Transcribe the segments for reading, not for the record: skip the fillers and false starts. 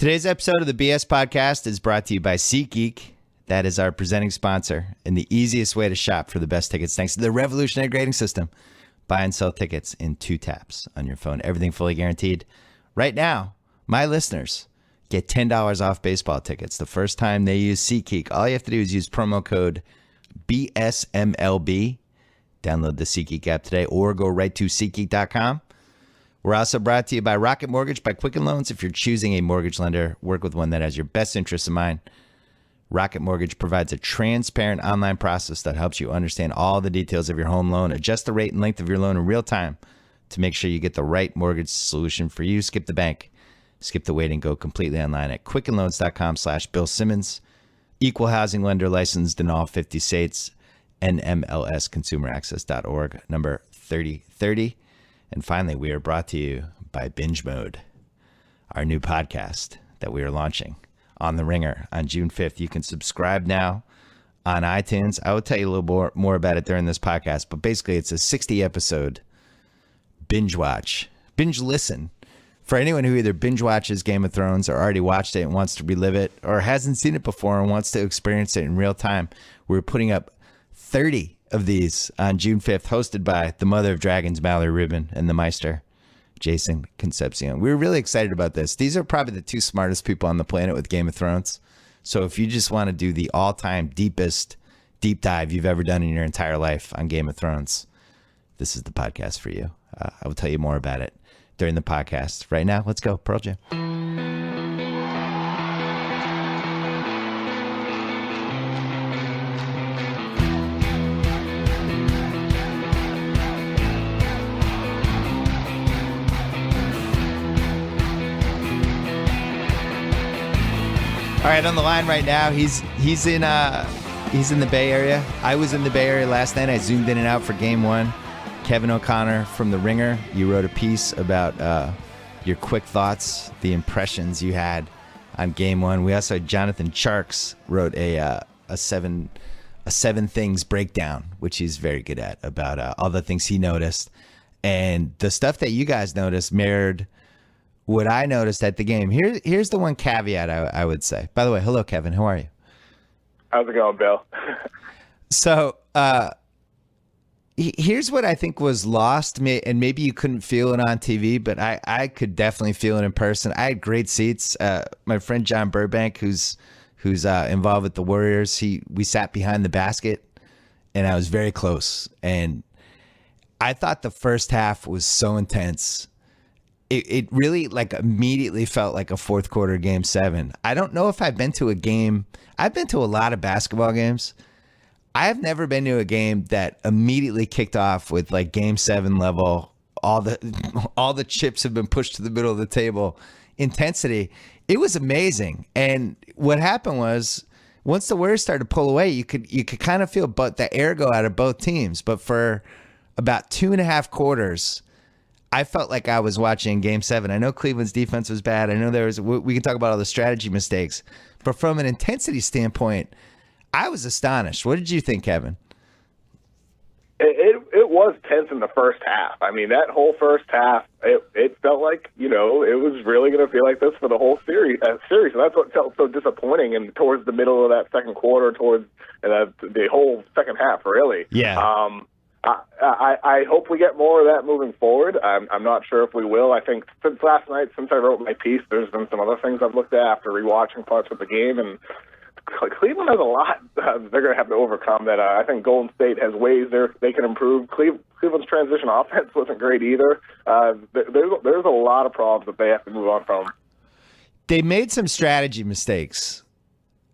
Today's episode of the BS Podcast is brought to you by SeatGeek. That is our presenting sponsor and the easiest way to shop for the best tickets thanks to the revolutionary grading system. Buy and sell tickets in 2 taps on your phone. Everything fully guaranteed. Right now, my listeners get $10 off baseball tickets the first time they use SeatGeek. All you have to do is use promo code BSMLB. Download the SeatGeek app today or go right to SeatGeek.com. We're also brought to you by Rocket Mortgage by Quicken Loans. If you're choosing a mortgage lender, work with one that has your best interests in mind. Rocket Mortgage provides a transparent online process that helps you understand all the details of your home loan, adjust the rate and length of your loan in real time to make sure you get the right mortgage solution for you. Skip the bank, skip the waiting, go completely online at quickenloans.com/Bill Simmons. Equal housing lender licensed in all 50 states. NMLSconsumeraccess.org, number 3030. And finally, we are brought to you by Binge Mode, our new podcast that we are launching on The Ringer on June 5th. You can subscribe now on iTunes. I will tell you a little more about it during this podcast, but basically it's a 60-episode binge watch, binge listen for anyone who either binge watches Game of Thrones or already watched it and wants to relive it or hasn't seen it before and wants to experience it in real time. We're putting up 30 of these on June 5th, hosted by the mother of dragons, Mallory Rubin, and the Meister, Jason Concepcion. We're really excited about this. These are probably the 2 smartest people on the planet with Game of Thrones. So if you just want to do the all-time deepest deep dive you've ever done in your entire life on Game of Thrones, this is the podcast for you. I will tell you more about it during the podcast. Right now, let's go. Pearl Jam. All right, on the line right now, he's in the Bay Area. I was in the Bay Area last night. I zoomed in and out for Game 1. Kevin O'Connor from The Ringer, you wrote a piece about your quick thoughts, the impressions you had on Game 1. We also had Jonathan Charks wrote a seven things breakdown, which he's very good at, about all the things he noticed. And the stuff that you guys noticed mirrored what I noticed at the game. Here's the one caveat I would say. By the way, hello, Kevin. How are you? How's it going, Bill? So here's what I think was lost, and maybe you couldn't feel it on TV, but I could definitely feel it in person. I had great seats. My friend John Burbank, who's involved with the Warriors, we sat behind the basket, and I was very close. And I thought the first half was so intense. It really immediately felt like a fourth quarter Game 7. I don't know if I've been to a game. I've been to a lot of basketball games. I have never been to a game that immediately kicked off with Game 7 level. All the chips have been pushed to the middle of the table. Intensity. It was amazing. And what happened was, once the Warriors started to pull away, you could kind of feel the air go out of both teams. But for about 2.5 quarters, I felt like I was watching Game 7. I know Cleveland's defense was bad. I know we can talk about all the strategy mistakes. But from an intensity standpoint, I was astonished. What did you think, Kevin? It was tense in the first half. I mean, that whole first half, it felt like, it was really going to feel like this for the whole series. And that's what felt so disappointing. And towards the middle of that second quarter, towards the whole second half, really. Yeah. I hope we get more of that moving forward. I'm not sure if we will. I think since last night, since I wrote my piece, there's been some other things I've looked at after rewatching parts of the game, and Cleveland has a lot they're going to have to overcome that. I think Golden State has ways they can improve. Cleveland's transition offense wasn't great either. There's a lot of problems that they have to move on from. They made some strategy mistakes.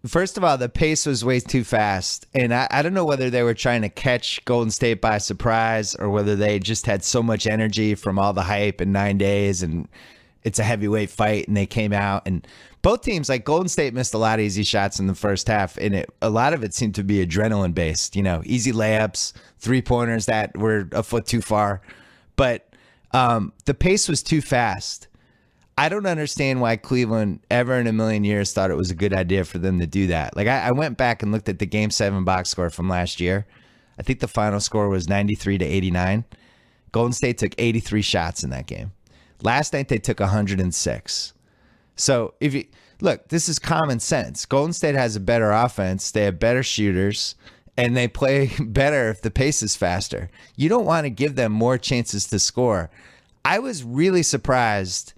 First of all, the pace was way too fast, and I don't know whether they were trying to catch Golden State by surprise or whether they just had so much energy from all the hype in 9 days, and it's a heavyweight fight, and they came out. And both teams, Golden State missed a lot of easy shots in the first half, and a lot of it seemed to be adrenaline-based, easy layups, three-pointers that were a foot too far. But the pace was too fast. I don't understand why Cleveland ever in a million years thought it was a good idea for them to do that. I went back and looked at the Game 7 box score from last year. I think the final score was 93-89. Golden State took 83 shots in that game. Last night they took 106. So if you look, this is common sense. Golden State has a better offense. They have better shooters, and they play better if the pace is faster. You don't want to give them more chances to score. I was really surprised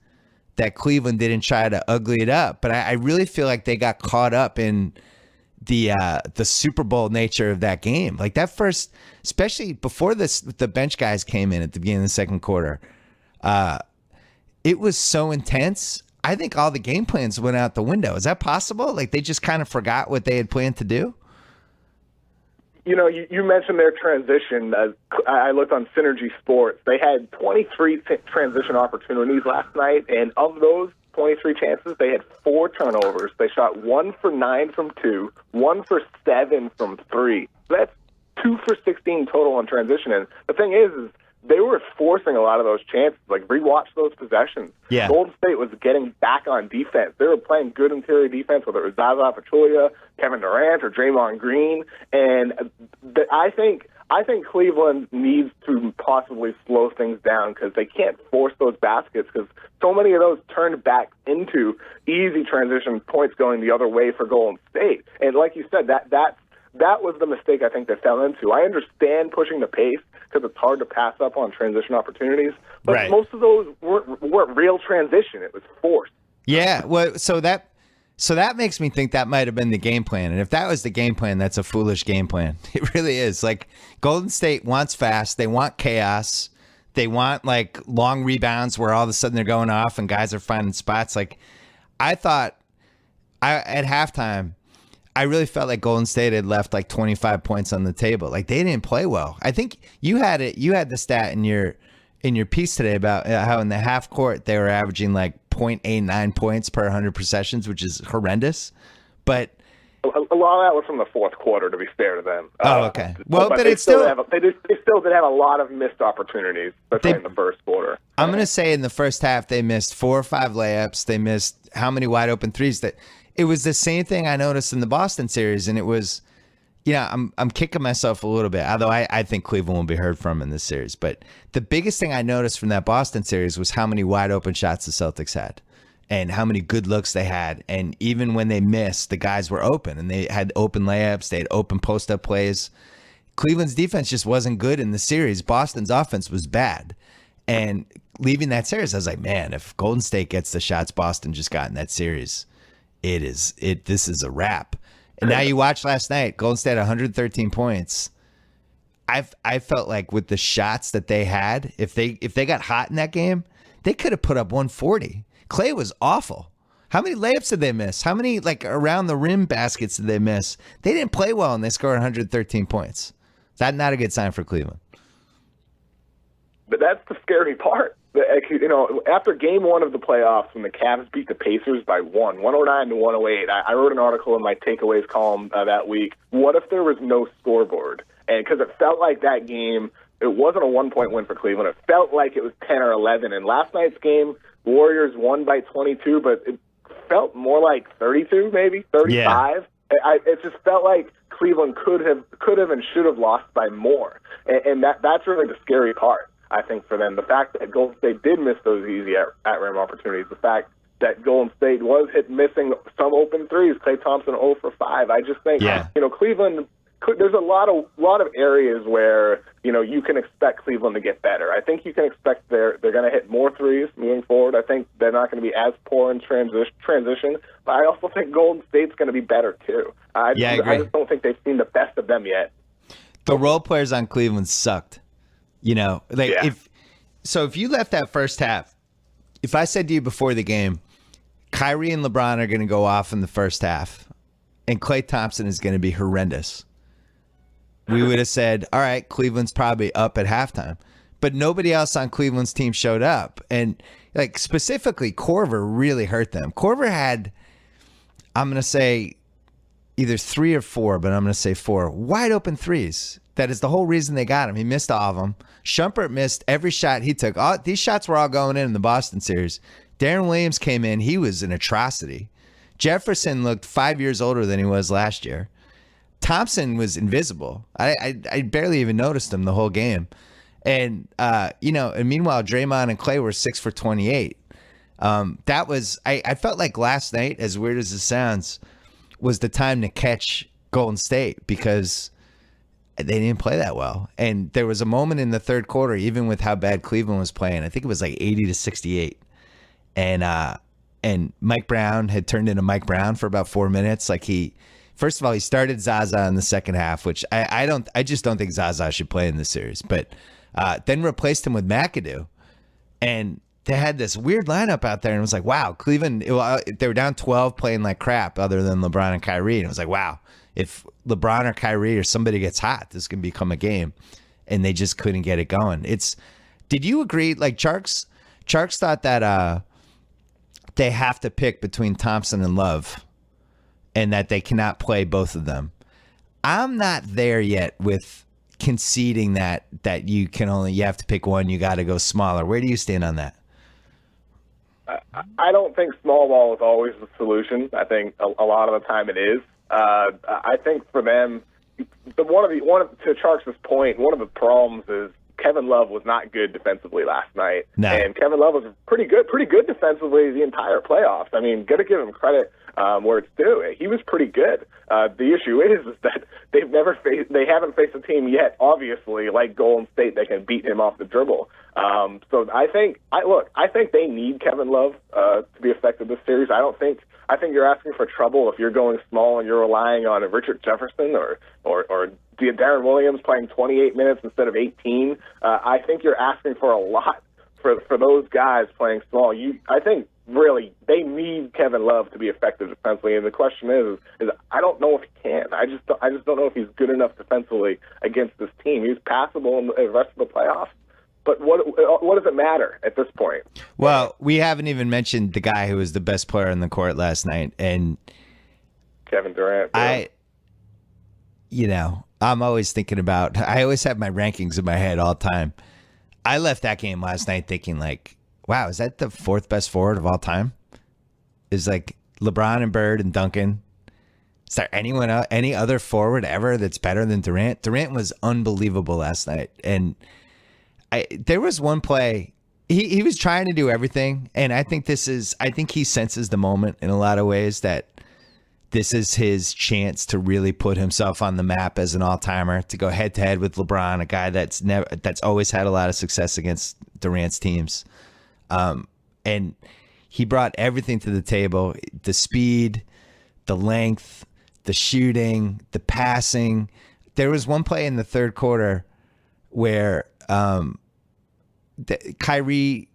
that Cleveland didn't try to ugly it up, but I really feel like they got caught up in the Super Bowl nature of that game. Like that first, especially before the bench guys came in at the beginning of the second quarter, it was so intense. I think all the game plans went out the window. Is that possible? Like they just kind of forgot what they had planned to do? You know, you mentioned their transition. I looked on Synergy Sports. They had 23 transition opportunities last night, and of those 23 chances, they had 4 turnovers. They shot 1 for 9 from 2, 1 for 7 from 3. So that's 2 for 16 total on transition. And the thing is they were forcing a lot of those chances. Like, rewatch those possessions. Yeah. Golden State was getting back on defense. They were playing good interior defense, whether it was Zaza Pachulia, Kevin Durant, or Draymond Green. And I think Cleveland needs to possibly slow things down because they can't force those baskets because so many of those turned back into easy transition points going the other way for Golden State. And like you said, that was the mistake I think they fell into. I understand pushing the pace because it's hard to pass up on transition opportunities, but right. Most of those weren't real transition. It was forced. Yeah, well, so that makes me think that might have been the game plan. And if that was the game plan, that's a foolish game plan. It really is. Like, Golden State wants fast. They want chaos. They want, like, long rebounds where all of a sudden they're going off and guys are finding spots. Like, I thought at halftime, I really felt like Golden State had left like 25 points on the table. Like, they didn't play well. I think you had the stat in your piece today about how in the half court they were averaging like 0.89 points per 100 possessions, which is horrendous. But a lot of that was from the fourth quarter, to be fair to them. Oh, okay. Well, but they it's still they still did have a lot of missed opportunities, especially in the first quarter. I'm going to say in the first half they missed 4 or 5 layups. They missed how many wide open threes that. It was the same thing I noticed in the Boston series, and it was, I'm kicking myself a little bit, although I think Cleveland will be heard from in this series. But the biggest thing I noticed from that Boston series was how many wide open shots the Celtics had and how many good looks they had. And even when they missed, the guys were open, and they had open layups, they had open post-up plays. Cleveland's defense just wasn't good in the series. Boston's offense was bad. And leaving that series, I was like, man, if Golden State gets the shots Boston just got in that series, this is a wrap. And now you watch last night, Golden State 113 points. I felt like with the shots that they had, if they got hot in that game, they could have put up 140. Clay was awful. How many layups did they miss? How many like around the rim baskets did they miss? They didn't play well and they scored 113 points. That's not a good sign for Cleveland. But that's the scary part. After game 1 of the playoffs, when the Cavs beat the Pacers by 109 to 108, I wrote an article in my takeaways column that week. What if there was no scoreboard? And because it felt like that game, it wasn't a 1-point win for Cleveland. It felt like it was 10 or 11. And last night's game, Warriors won by 22, but it felt more like 32, maybe 35. Yeah. It just felt like Cleveland could have and should have lost by more. And that's really the scary part, I think, for them. The fact that Golden State did miss those easy at-rim opportunities, the fact that Golden State was missing some open threes, Klay Thompson 0 for 5. I just think, Cleveland, there's a lot of areas where, you can expect Cleveland to get better. I think you can expect they're going to hit more threes moving forward. I think they're not going to be as poor in transition, but I also think Golden State's going to be better too. I just don't think they've seen the best of them yet. The role players on Cleveland sucked. If you left that first half, if I said to you before the game, Kyrie and LeBron are going to go off in the first half and Klay Thompson is going to be horrendous, we would have said, all right, Cleveland's probably up at halftime. But nobody else on Cleveland's team showed up. And like specifically, Korver really hurt them. Korver had, I'm going to say either 3 or 4, but I'm going to say 4 wide open threes. That is the whole reason they got him. He missed all of them. Shumpert missed every shot he took. These shots were all going in the Boston series. Darren Williams came in. He was an atrocity. Jefferson looked 5 years older than he was last year. Thompson was invisible. I barely even noticed him the whole game. And, and meanwhile, Draymond and Clay were 6 for 28. That was I felt like last night, as weird as it sounds, was the time to catch Golden State because they didn't play that well. And there was a moment in the third quarter, even with how bad Cleveland was playing, I think it was like 80-68. And Mike Brown had turned into Mike Brown for about 4 minutes. Like first of all, he started Zaza in the second half, which I just don't think Zaza should play in this series. But then replaced him with McAdoo. And they had this weird lineup out there, and it was like, wow, Cleveland, they were down 12 playing like crap other than LeBron and Kyrie. And it was like, wow, if LeBron or Kyrie or somebody gets hot, this can become a game. And they just couldn't get it going. Did you agree? Like Charks thought that they have to pick between Thompson and Love and that they cannot play both of them. I'm not there yet with conceding that you have to pick one, you got to go smaller. Where do you stand on that? I don't think small ball is always the solution. I think a lot of the time it is. I think for them, to Charks' point, one of the problems is Kevin Love was not good defensively last night. No. And Kevin Love was pretty good defensively the entire playoffs. I mean, got to give him credit where it's due. He was pretty good. The issue is that they haven't faced a team yet, obviously, like Golden State that can beat him off the dribble. So I think they need Kevin Love to be effective this series. I think you're asking for trouble if you're going small and you're relying on Richard Jefferson or Darren Williams playing 28 minutes instead of 18. I think you're asking for a lot for those guys playing small. I think really they need Kevin Love to be effective defensively, and the question is I don't know if he can. I just don't know if he's good enough defensively against this team. He's passable in the rest of the playoffs. But what does it matter at this point? Well, we haven't even mentioned the guy who was the best player on the court last night, and Kevin Durant. I'm always thinking about. I always have my rankings in my head all the time. I left that game last night thinking like, wow, is that the fourth best forward of all time? Is like LeBron and Bird and Duncan. Is there anyone else, any other forward ever that's better than Durant? Durant was unbelievable last night, and there was one play. He was trying to do everything, and I think he senses the moment in a lot of ways that this is his chance to really put himself on the map as an all-timer, to go head-to-head with LeBron, a guy that's always had a lot of success against Durant's teams. And he brought everything to the table: the speed, the length, the shooting, the passing. There was one play in the third quarter where Kyrie,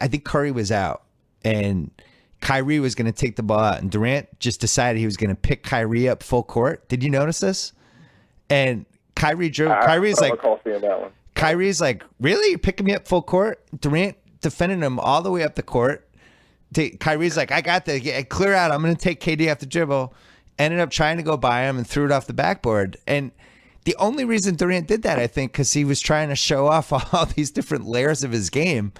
I think Curry was out, and Kyrie was going to take the ball out, and Durant just decided he was going to pick Kyrie up full court. Did you notice this? And Kyrie's like, really? You're picking me up full court? Durant defending him all the way up the court. Kyrie's like, I got the clear out. I'm going to take KD off the dribble. Ended up trying to go by him and threw it off the backboard. And the only reason Durant did that, I think, because he was trying to show off all these different layers of his game.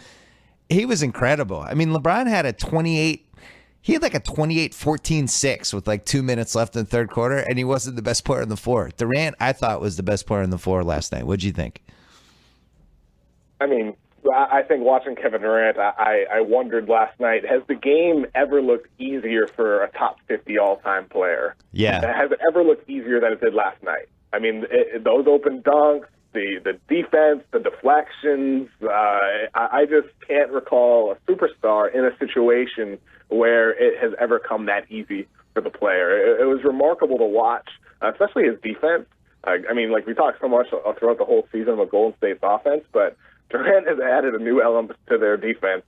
He was incredible. I mean, LeBron had a 28-14-6 with like 2 minutes left in the third quarter, and he wasn't the best player on the floor. Durant, I thought, was the best player on the floor last night. What'd you think? I mean, I think watching Kevin Durant, I wondered last night, has the game ever looked easier for a top 50 all-time player? Yeah. Has it ever looked easier than it did last night? I mean, those open dunks, the defense, the deflections. I just can't recall a superstar in a situation where it has ever come that easy for the player. It was remarkable to watch, especially his defense. I mean, like we talked so much throughout the whole season about Golden State's offense, but Durant has added a new element to their defense.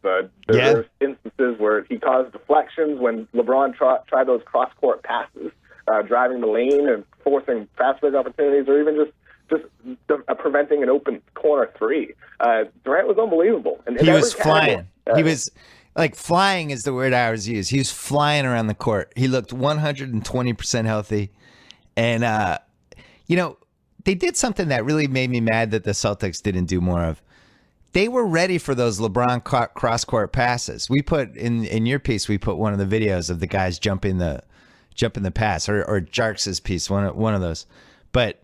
There's instances where he caused deflections when LeBron tried those cross-court passes, driving the lane and forcing fast break opportunities, or even just preventing an open corner three. Durant was unbelievable. And he was flying. He was like, flying is the word I always use. He was flying around the court. He looked 120% healthy. And, they did something that really made me mad that the Celtics didn't do more of. They were ready for those LeBron cross-court passes. We put in your piece, we put one of the videos of the guys jumping the pass, or Jarks' piece, one of those. But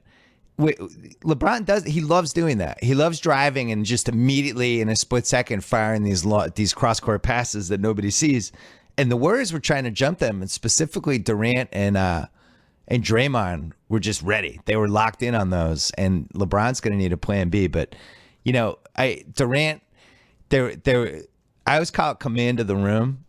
LeBron he loves doing that. He loves driving and just immediately in a split second firing these cross-court passes that nobody sees. And the Warriors were trying to jump them, and specifically Durant and Draymond were just ready. They were locked in on those, and LeBron's going to need a plan B. But, Durant, I always call it command of the room.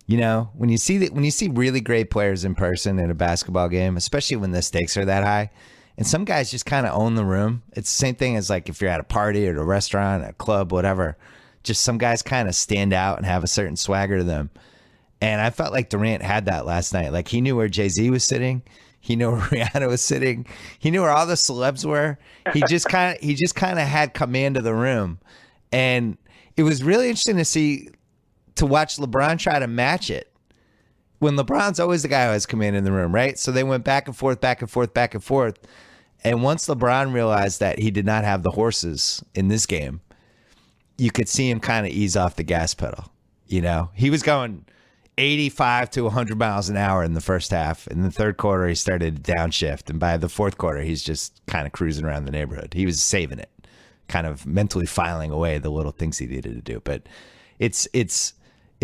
When you see really great players in person in a basketball game, especially when the stakes are that high, and some guys just kind of own the room. It's the same thing as like if you're at a party or at a restaurant, a club, whatever. Just some guys kind of stand out and have a certain swagger to them. And I felt like Durant had that last night. Like he knew where Jay-Z was sitting. He knew where Rihanna was sitting. He knew where all the celebs were. He just kind of had command of the room. And it was really interesting to watch LeBron try to match it. When LeBron's always the guy who has command in the room, right? So they went back and forth, back and forth, back and forth. And once LeBron realized that he did not have the horses in this game, you could see him kind of ease off the gas pedal. He was going 85 to 100 miles an hour in the first half. In the third quarter, he started to downshift. And by the fourth quarter, he's just kind of cruising around the neighborhood. He was saving it, kind of mentally filing away the little things he needed to do. But it's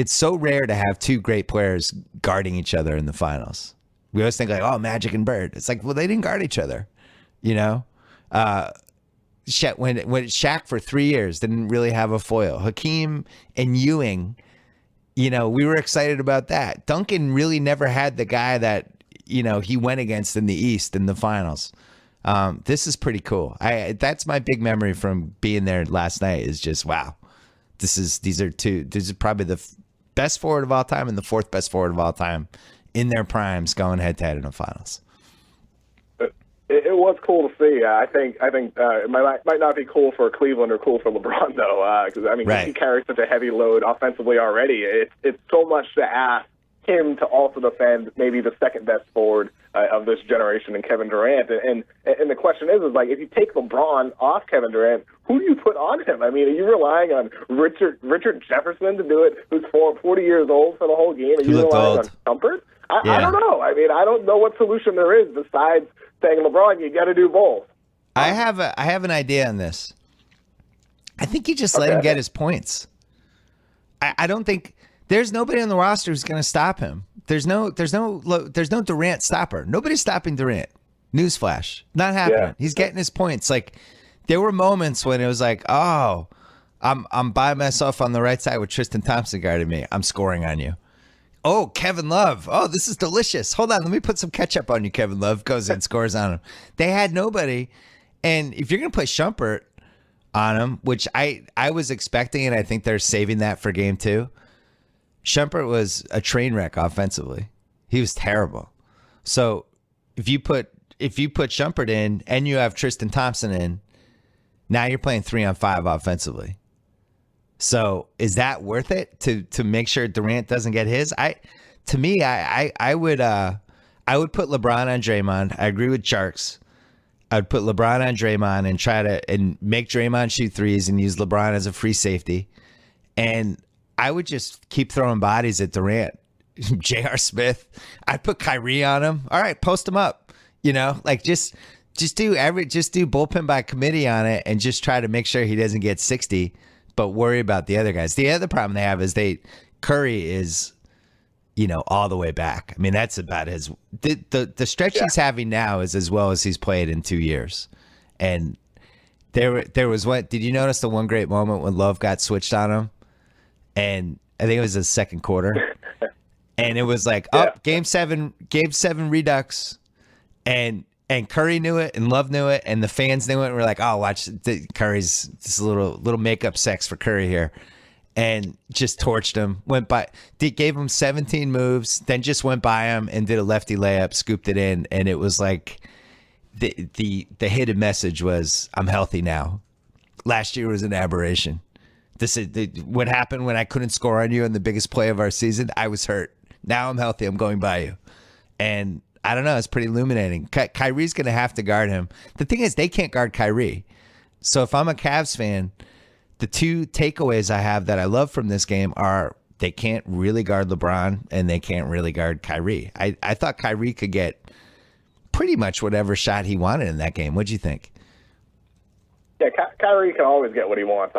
so rare to have two great players guarding each other in the finals. We always think like, oh, Magic and Bird. It's like, well, they didn't guard each other. When Shaq for 3 years didn't really have a foil. Hakeem and Ewing, we were excited about that. Duncan really never had the guy that, he went against in the East in the finals. This is pretty cool. That's my big memory from being there last night is just, wow. This is probably the best forward of all time and the fourth best forward of all time in their primes going head to head in the finals. It was cool to see. I think it might not be cool for Cleveland or cool for LeBron though, because right. He carries such a heavy load offensively already. It's so much to ask him to also defend maybe the second best forward of this generation in Kevin Durant. And the question is like if you take LeBron off Kevin Durant, who do you put on him? Are you relying on Richard Jefferson to do it, who's 40 years old for the whole game? Are you relying on Shumpert? I don't know. I don't know what solution there is besides saying, LeBron, you got to do both. I have an idea on this. I think you just let him get his points. I don't think there's nobody on the roster who's going to stop him. There's no Durant stopper. Nobody's stopping Durant. Newsflash, not happening. Yeah. He's getting his points. Like there were moments when it was like, oh, I'm by myself on the right side with Tristan Thompson guarding me. I'm scoring on you. Oh, Kevin Love. Oh, this is delicious. Hold on. Let me put some ketchup on you, Kevin Love. Goes in, scores on him. They had nobody. And if you're going to put Shumpert on him, which I was expecting, and I think they're saving that for game 2, Shumpert was a train wreck offensively. He was terrible. So if you put Shumpert in and you have Tristan Thompson in, now you're playing 3-on-5 offensively. So is that worth it to make sure Durant doesn't get his? I would put LeBron on Draymond. I agree with Sharks. I'd put LeBron on Draymond and try to make Draymond shoot threes and use LeBron as a free safety. And I would just keep throwing bodies at Durant. J.R. Smith. I'd put Kyrie on him. All right, post him up. Just do bullpen by committee on it and just try to make sure he doesn't get 60. But worry about the other guys. The other problem they have is Curry is, all the way back. That's about the stretch he's having now is as well as he's played in 2 years. And there was did you notice the one great moment when Love got switched on him? And I think it was the second quarter. And it was like, game seven redux. And Curry knew it, and Love knew it, and the fans knew it. And we're like, oh, watch Curry's this little makeup sex for Curry here, and just torched him. Gave him 17 moves, then just went by him and did a lefty layup, scooped it in, and it was like the hidden message was, I'm healthy now. Last year was an aberration. This is what happened when I couldn't score on you in the biggest play of our season. I was hurt. Now I'm healthy. I'm going by you, and I don't know. It's pretty illuminating. Kyrie's going to have to guard him. The thing is, they can't guard Kyrie. So if I'm a Cavs fan, the two takeaways I have that I love from this game are they can't really guard LeBron and they can't really guard Kyrie. I thought Kyrie could get pretty much whatever shot he wanted in that game. What'd you think? Yeah, Kyrie can always get what he wants,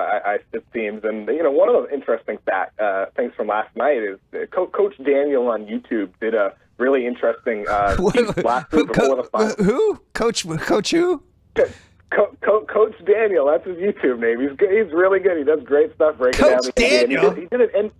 it seems. And, one of the interesting things from last night is Coach Daniel on YouTube did a really interesting piece last week before the final. Who? Coach who? Coach Daniel, that's his YouTube name. He's really good. He does great stuff breaking down the Daniel. He did it.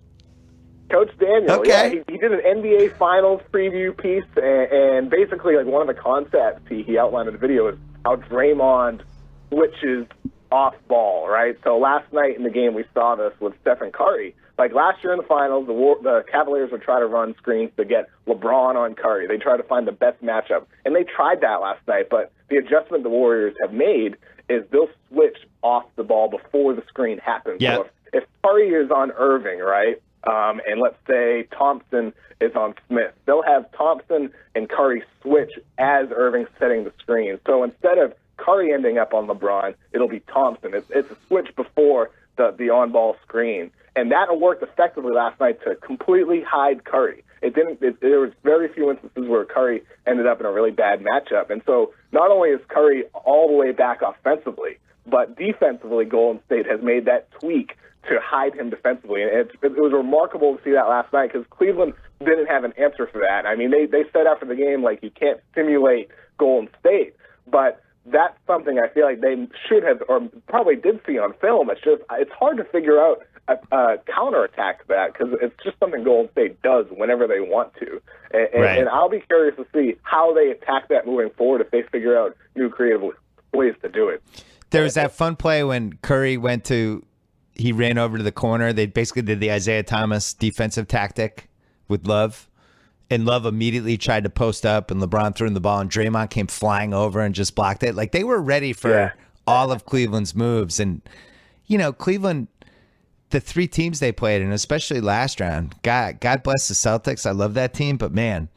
Coach Daniel, okay. Yeah, he did an NBA Finals preview piece, and basically, like, one of the concepts he outlined in the video is how Draymond switches off ball, right? So last night in the game, we saw this with Stephen Curry. Like last year in the finals, the Cavaliers would try to run screens to get LeBron on Curry. They try to find the best matchup, and they tried that last night. But the adjustment the Warriors have made is they'll switch off the ball before the screen happens. Yep. So if Curry is on Irving, right, and let's say Thompson is on Smith, they'll have Thompson and Curry switch as Irving's setting the screen. So instead of Curry ending up on LeBron, it'll be Thompson. It's a switch before the on-ball screen. And that worked effectively last night to completely hide Curry. There was very few instances where Curry ended up in a really bad matchup. And so not only is Curry all the way back offensively, but defensively Golden State has made that tweak to hide him defensively. And it was remarkable to see that last night because Cleveland didn't have an answer for that. I mean, they said after the game, like, you can't simulate Golden State. But that's something I feel like they should have or probably did see on film. It's hard to figure out a counterattack to that because it's just something Golden State does whenever they want to. And I'll be curious to see how they attack that moving forward if they figure out new creative ways to do it. There was that fun play when Curry he ran over to the corner. They basically did the Isaiah Thomas defensive tactic with Love. And Love immediately tried to post up, and LeBron threw in the ball, and Draymond came flying over and just blocked it. Like, they were ready for all of Cleveland's moves. And, Cleveland, the three teams they played, and especially last round, God bless the Celtics. I love that team. But, man,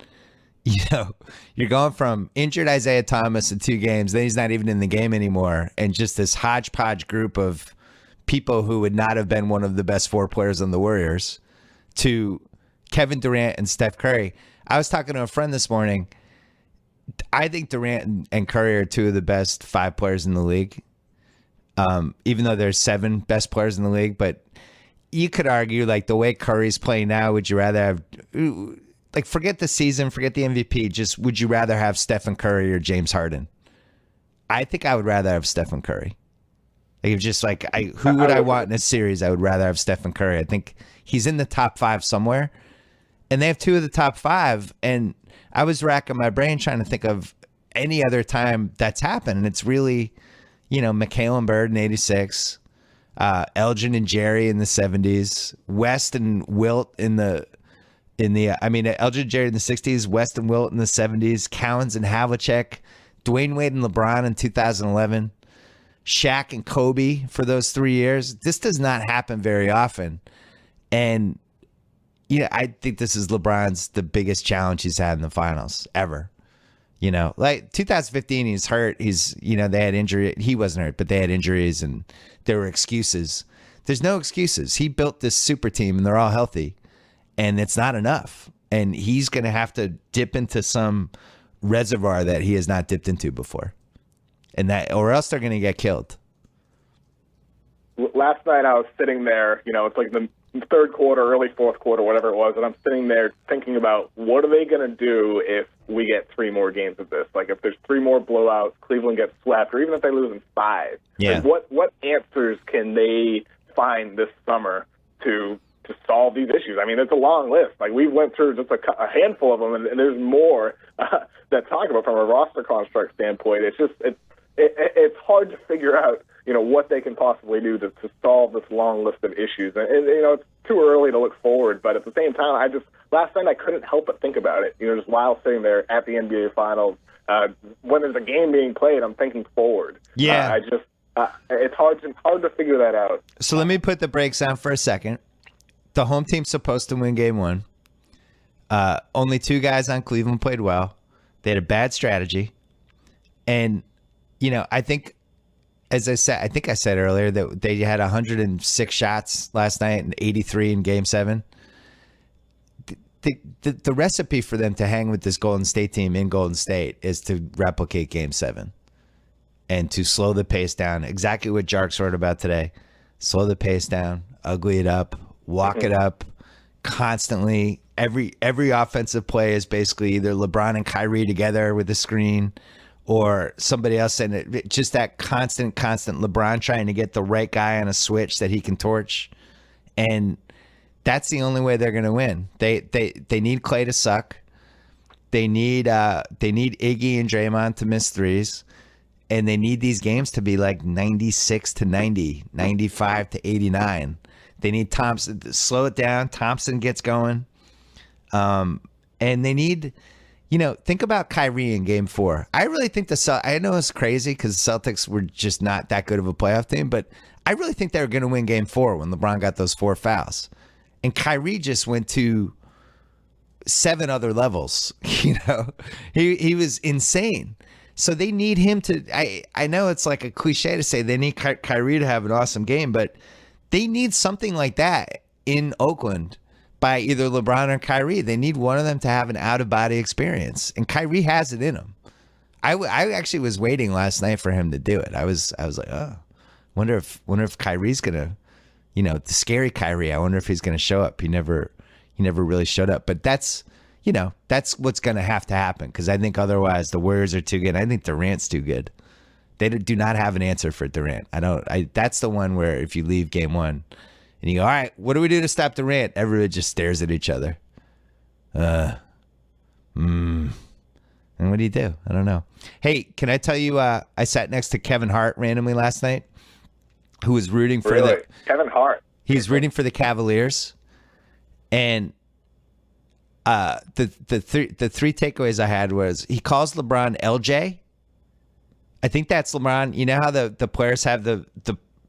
you're going from injured Isaiah Thomas in 2 games, then he's not even in the game anymore, and just this hodgepodge group of people who would not have been one of the best 4 players on the Warriors, to Kevin Durant and Steph Curry. I was talking to a friend this morning. I think Durant and Curry are 2 of the best 5 players in the league, even though there's 7 best players in the league. But you could argue, like, the way Curry's playing now, would you rather have, like, forget the season, forget the MVP, just would you rather have Stephen Curry or James Harden? I think I would rather have Stephen Curry. Like, if just like, who would I want in a series? I would rather have Stephen Curry. I think he's in the top 5 somewhere. And they have 2 of the top 5. And I was racking my brain trying to think of any other time that's happened. And it's really, McHale and Bird in 86, Elgin and Jerry in the 70s, West and Wilt Elgin and Jerry in the 60s, West and Wilt in the 70s, Cowens and Havlicek, Dwayne Wade and LeBron in 2011, Shaq and Kobe for those 3 years. This does not happen very often. And I think this is the biggest challenge he's had in the finals ever. Like 2015, he's hurt. They had injury. He wasn't hurt, but they had injuries and there were excuses. There's no excuses. He built this super team and they're all healthy, and it's not enough. And he's going to have to dip into some reservoir that he has not dipped into before, or else they're going to get killed. Last night I was sitting there, it's like the third quarter, early fourth quarter, whatever it was, and I'm sitting there thinking about what are they going to do if we get 3 more games of this? Like, if there's 3 more blowouts, Cleveland gets swept, or even if they lose in 5. Yeah. Like, what answers can they find this summer to solve these issues? I mean, it's a long list. Like, we went through just a handful of them, and there's more that talk about from a roster construct standpoint. It's hard to figure out, what they can possibly do to solve this long list of issues. And it's too early to look forward, but at the same time, last night I couldn't help but think about it, just while sitting there at the NBA Finals. When there's a game being played, I'm thinking forward. Yeah. It's hard to figure that out. So let me put the brakes on for a second. The home team's supposed to win game 1. Only 2 guys on Cleveland played well. They had a bad strategy. And, I think, as I said earlier, that they had 106 shots last night and 83 in game 7. the recipe for them to hang with this Golden State team in Golden State is to replicate Game 7 and to slow the pace down. Exactly what Jarks wrote about today. Slow the pace down, ugly it up, walk it up constantly. Every offensive play is basically either LeBron and Kyrie together with the screen or somebody else. And just that constant LeBron trying to get the right guy on a switch that he can torch. And that's the only way they're going to win. They need Klay to suck. They need Iggy and Draymond to miss threes. And they need these games to be like 96 to 90, 95 to 89. They need Thompson to slow it down. Thompson gets going. And they need, think about Kyrie in Game 4. I really think I know it's crazy because the Celtics were just not that good of a playoff team, but I really think they were going to win Game 4 when LeBron got those 4 fouls. And Kyrie just went to 7 other levels. He was insane. So they need him to. I know it's like a cliche to say they need Kyrie to have an awesome game, but they need something like that in Oakland by either LeBron or Kyrie. They need one of them to have an out-of-body experience, and Kyrie has it in him. I actually was waiting last night for him to do it. I was like, oh, wonder if Kyrie's gonna, the scary Kyrie. I wonder if he's gonna show up. He never really showed up, but that's what's going to have to happen because I think otherwise the Warriors are too good. I think Durant's too good. They do not have an answer for Durant. That's the one where if you leave Game 1 and you go, all right, what do we do to stop Durant? Everybody just stares at each other. And what do you do? I don't know. Hey, can I tell you, I sat next to Kevin Hart randomly last night, who was rooting for Kevin Hart. He's rooting for the Cavaliers. And the three takeaways I had was he calls LeBron LJ. I think that's LeBron. You know how the players have the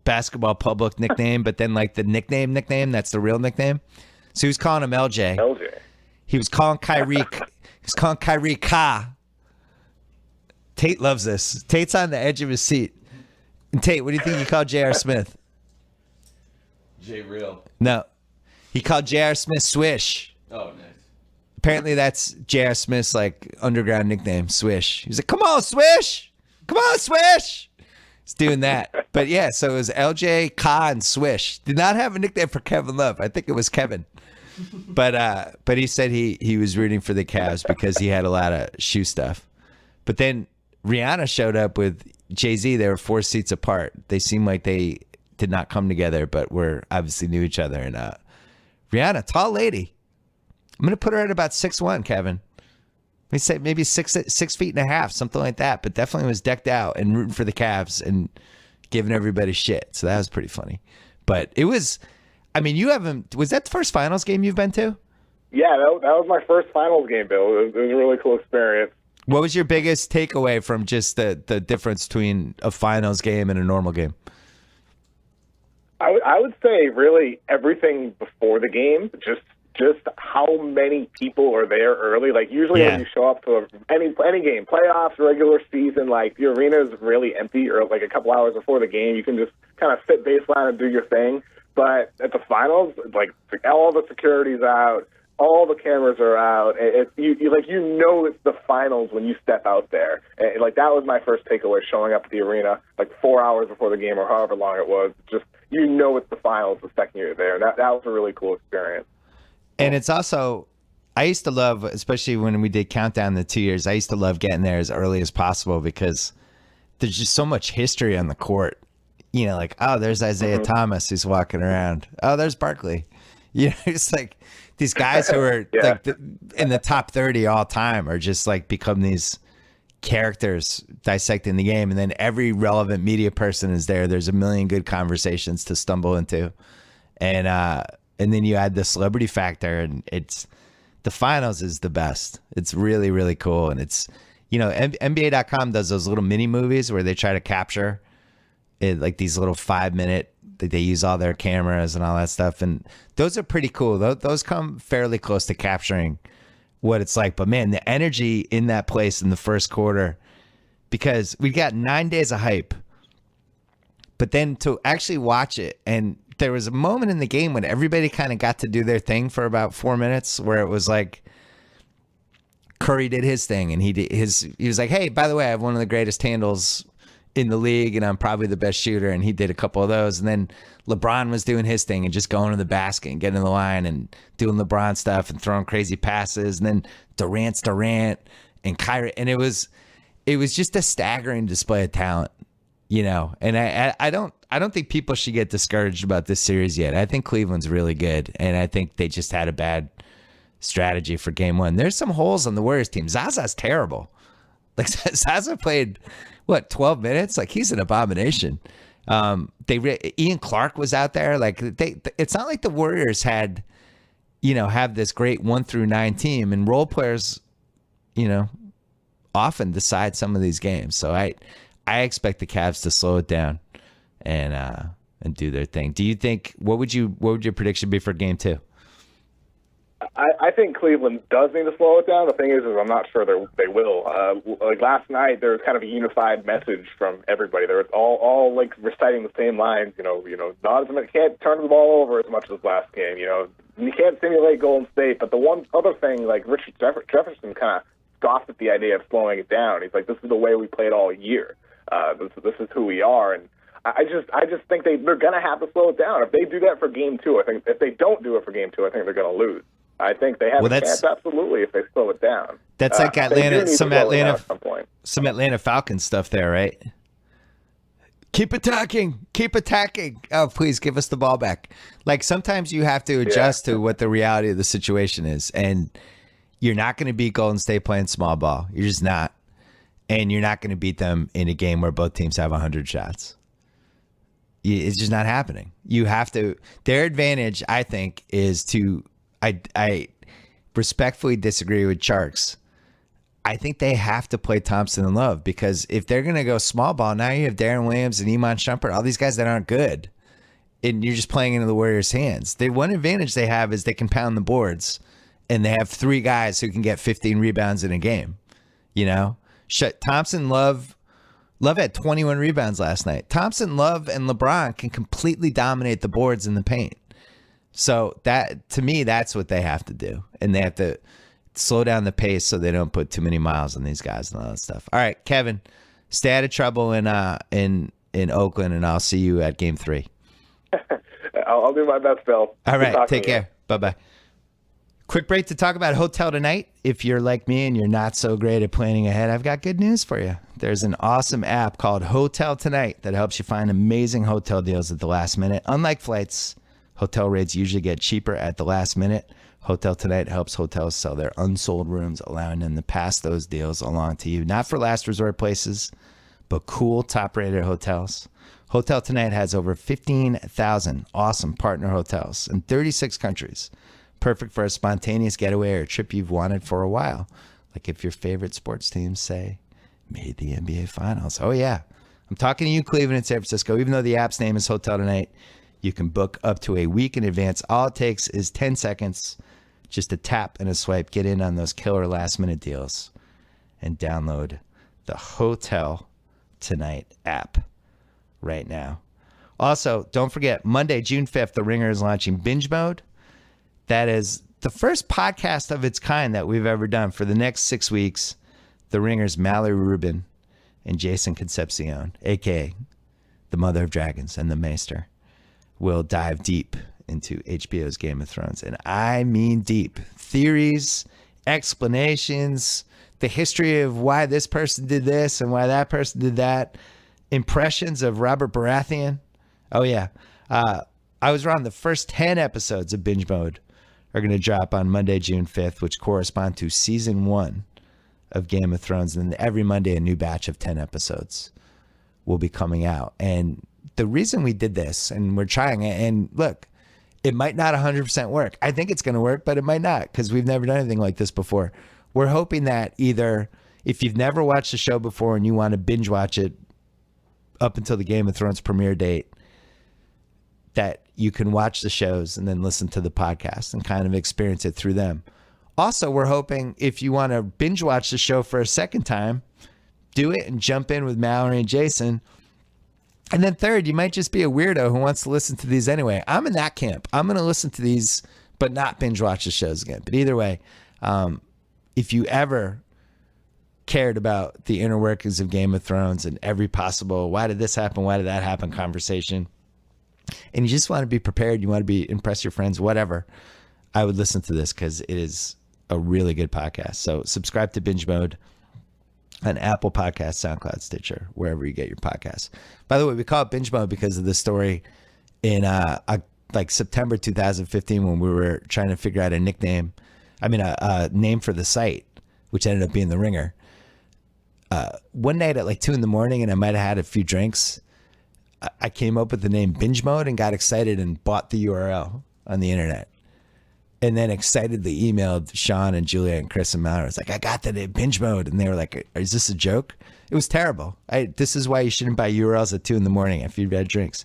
basketball public nickname, but then like the nickname, that's the real nickname. So he was calling him LJ. LJ. He was calling Kyrie. Ka. Tate loves this. Tate's on the edge of his seat. And Tate, what do you think he called J.R. Smith? J. Real. No, he called J.R. Smith Swish. Oh, nice. Apparently that's J.R. Smith's like underground nickname, Swish. He's like, come on, Swish. Come on, Swish. He's doing that. But yeah, so it was LJ, Ka, and Swish. Did not have a nickname for Kevin Love. I think it was Kevin. But he said he was rooting for the Cavs because he had a lot of shoe stuff. But then Rihanna showed up with Jay-Z. They were 4 seats apart. They seemed like they did not come together, but were obviously knew each other. And Rihanna, tall lady. I'm going to put her at about 6'1", Kevin. We say maybe 6 feet and a half, something like that. But definitely was decked out and rooting for the Cavs and giving everybody shit. So that was pretty funny. But it was, was that the first finals game you've been to? Yeah, that was my first finals game, Bill. It was a really cool experience. What was your biggest takeaway from just the difference between a finals game and a normal game? I would say really everything before the game, just how many people are there early. Like usually when you show up to any game, playoffs, regular season, like the arena is really empty or like a couple hours before the game. You can just kind of sit baseline and do your thing. But at the finals, like all the security's out, all the cameras are out. It's the finals when you step out there. And like that was my first takeaway showing up at the arena like 4 hours before the game or however long it was. Just it's the finals the second you're there. And that was a really cool experience. And it's also, I used to love, especially when we did Countdown the 2 years, I used to love getting there as early as possible because there's just so much history on the court. Like, oh, there's Isaiah Thomas who's walking around. Oh, there's Barkley. It's like these guys who are like in the top 30 all time are just like become these characters dissecting the game. And then every relevant media person is there. There's a million good conversations to stumble into. And then you add the celebrity factor, and it's the finals is the best. It's really, really cool. And it's, NBA.com does those little mini movies where they try to capture it, like these little 5-minute, they use all their cameras and all that stuff. And those are pretty cool. Those come fairly close to capturing what it's like. But man, the energy in that place in the first quarter, because we got 9 days of hype, but then to actually watch it and there was a moment in the game when everybody kind of got to do their thing for about 4 minutes, where it was like Curry did his thing, and he was like, hey, by the way, I have one of the greatest handles in the league, and I'm probably the best shooter, and he did a couple of those. And then LeBron was doing his thing and just going to the basket and getting in the line and doing LeBron stuff and throwing crazy passes. And then Durant and Kyrie, and it was just a staggering display of talent, you know. And I don't think people should get discouraged about this series yet. I think Cleveland's really good, and I think they just had a bad strategy for game one. There's some holes on the Warriors team. Zaza's terrible. Like, Zaza played, 12 minutes? Like, he's an abomination. Ian Clark was out there. Like, it's not like the Warriors had, have this great 1 through 9 team, and role players, often decide some of these games. So I expect the Cavs to slow it down and do their thing. Do you think, what would your prediction be for game 2? I think Cleveland does need to slow it down. The thing is I'm not sure they will. Like last night, there was kind of a unified message from everybody. They were all like reciting the same lines. Not as much, can't turn the ball over as much as last game. You can't simulate Golden State. But the one other thing, like Richard Jefferson kind of scoffed at the idea of slowing it down. He's like, this is the way we played all year. This is who we are. And I just think they're going to have to slow it down. If they do that for game 2, I think if they don't do it for game 2, I think they're going to lose. I think they have a chance, absolutely, if they slow it down. That's like some Atlanta Falcons stuff there, right? Keep attacking. Oh, please give us the ball back. Like, sometimes you have to adjust to what the reality of the situation is, and you're not going to beat Golden State playing small ball. You're just not. And you're not going to beat them in a game where both teams have 100 shots. It's just not happening. You have to. Their advantage, I think, is to. I respectfully disagree with Sharks. I think they have to play Thompson and Love, because if they're going to go small ball, now you have Darren Williams and Iman Shumpert, all these guys that aren't good, and you're just playing into the Warriors' hands. The one advantage they have is they can pound the boards, and they have 3 guys who can get 15 rebounds in a game. Thompson, Love had 21 rebounds last night. Thompson, Love, and LeBron can completely dominate the boards in the paint. So that, to me, that's what they have to do. And they have to slow down the pace so they don't put too many miles on these guys and all that stuff. All right, Kevin, stay out of trouble in Oakland, and I'll see you at game 3. I'll do my best, Bill. All right, take care. Bye-bye. Quick break to talk about Hotel Tonight. If you're like me and you're not so great at planning ahead, I've got good news for you. There's an awesome app called Hotel Tonight that helps you find amazing hotel deals at the last minute. Unlike flights, hotel rates usually get cheaper at the last minute. Hotel Tonight helps hotels sell their unsold rooms, allowing them to pass those deals along to you. Not for last resort places, but cool top-rated hotels. Hotel Tonight has over 15,000 awesome partner hotels in 36 countries. Perfect for a spontaneous getaway or a trip you've wanted for a while. Like if your favorite sports teams, say, made the NBA Finals. Oh, yeah. I'm talking to you, Cleveland and San Francisco. Even though the app's name is Hotel Tonight, you can book up to a week in advance. All it takes is 10 seconds, just a tap and a swipe. Get in on those killer last-minute deals and download the Hotel Tonight app right now. Also, don't forget, Monday, June 5th, The Ringer is launching Binge Mode. That is the first podcast of its kind that we've ever done. For the next 6 weeks, The Ringer's Mallory Rubin and Jason Concepcion, a.k.a. the Mother of Dragons and the Maester, will dive deep into HBO's Game of Thrones. And I mean deep. Theories, explanations, the history of why this person did this and why that person did that, impressions of Robert Baratheon. Oh, yeah. I was wrong. The first 10 episodes of Binge Mode are going to drop on Monday, June 5th, which correspond to season 1 of Game of Thrones. And then every Monday, a new batch of 10 episodes will be coming out. And the reason we did this, and we're trying it, and look, it might not 100% work. I think it's going to work, but it might not, because we've never done anything like this before. We're hoping that either, if you've never watched the show before and you want to binge watch it up until the Game of Thrones premiere date, that you can watch the shows and then listen to the podcast and kind of experience it through them. Also, we're hoping if you want to binge watch the show for a second time, do it and jump in with Mallory and Jason And then third, you might just be a weirdo who wants to listen to these anyway. I'm in that camp. I'm going to listen to these, but not binge watch the shows again. But either way, if you ever cared about the inner workings of Game of Thrones and every possible, why did this happen? Why did that happen? Conversation. And you just want to be prepared. You want to impress your friends, whatever. I would listen to this because it is a really good podcast. So subscribe to Binge Mode on Apple Podcasts, SoundCloud, Stitcher, wherever you get your podcasts. By the way, we call it Binge Mode because of the story in like September 2015 when we were trying to figure out a name for the site, which ended up being The Ringer. One night at like 2 a.m, and I might have had a few drinks, I came up with the name Binge Mode and got excited and bought the URL on the internet. And then excitedly emailed Sean and Julia and Chris and Mallory. I was like, I got the name Binge Mode. And they were like, is this a joke? It was terrible. This is why you shouldn't buy URLs at 2 a.m. after you've had drinks.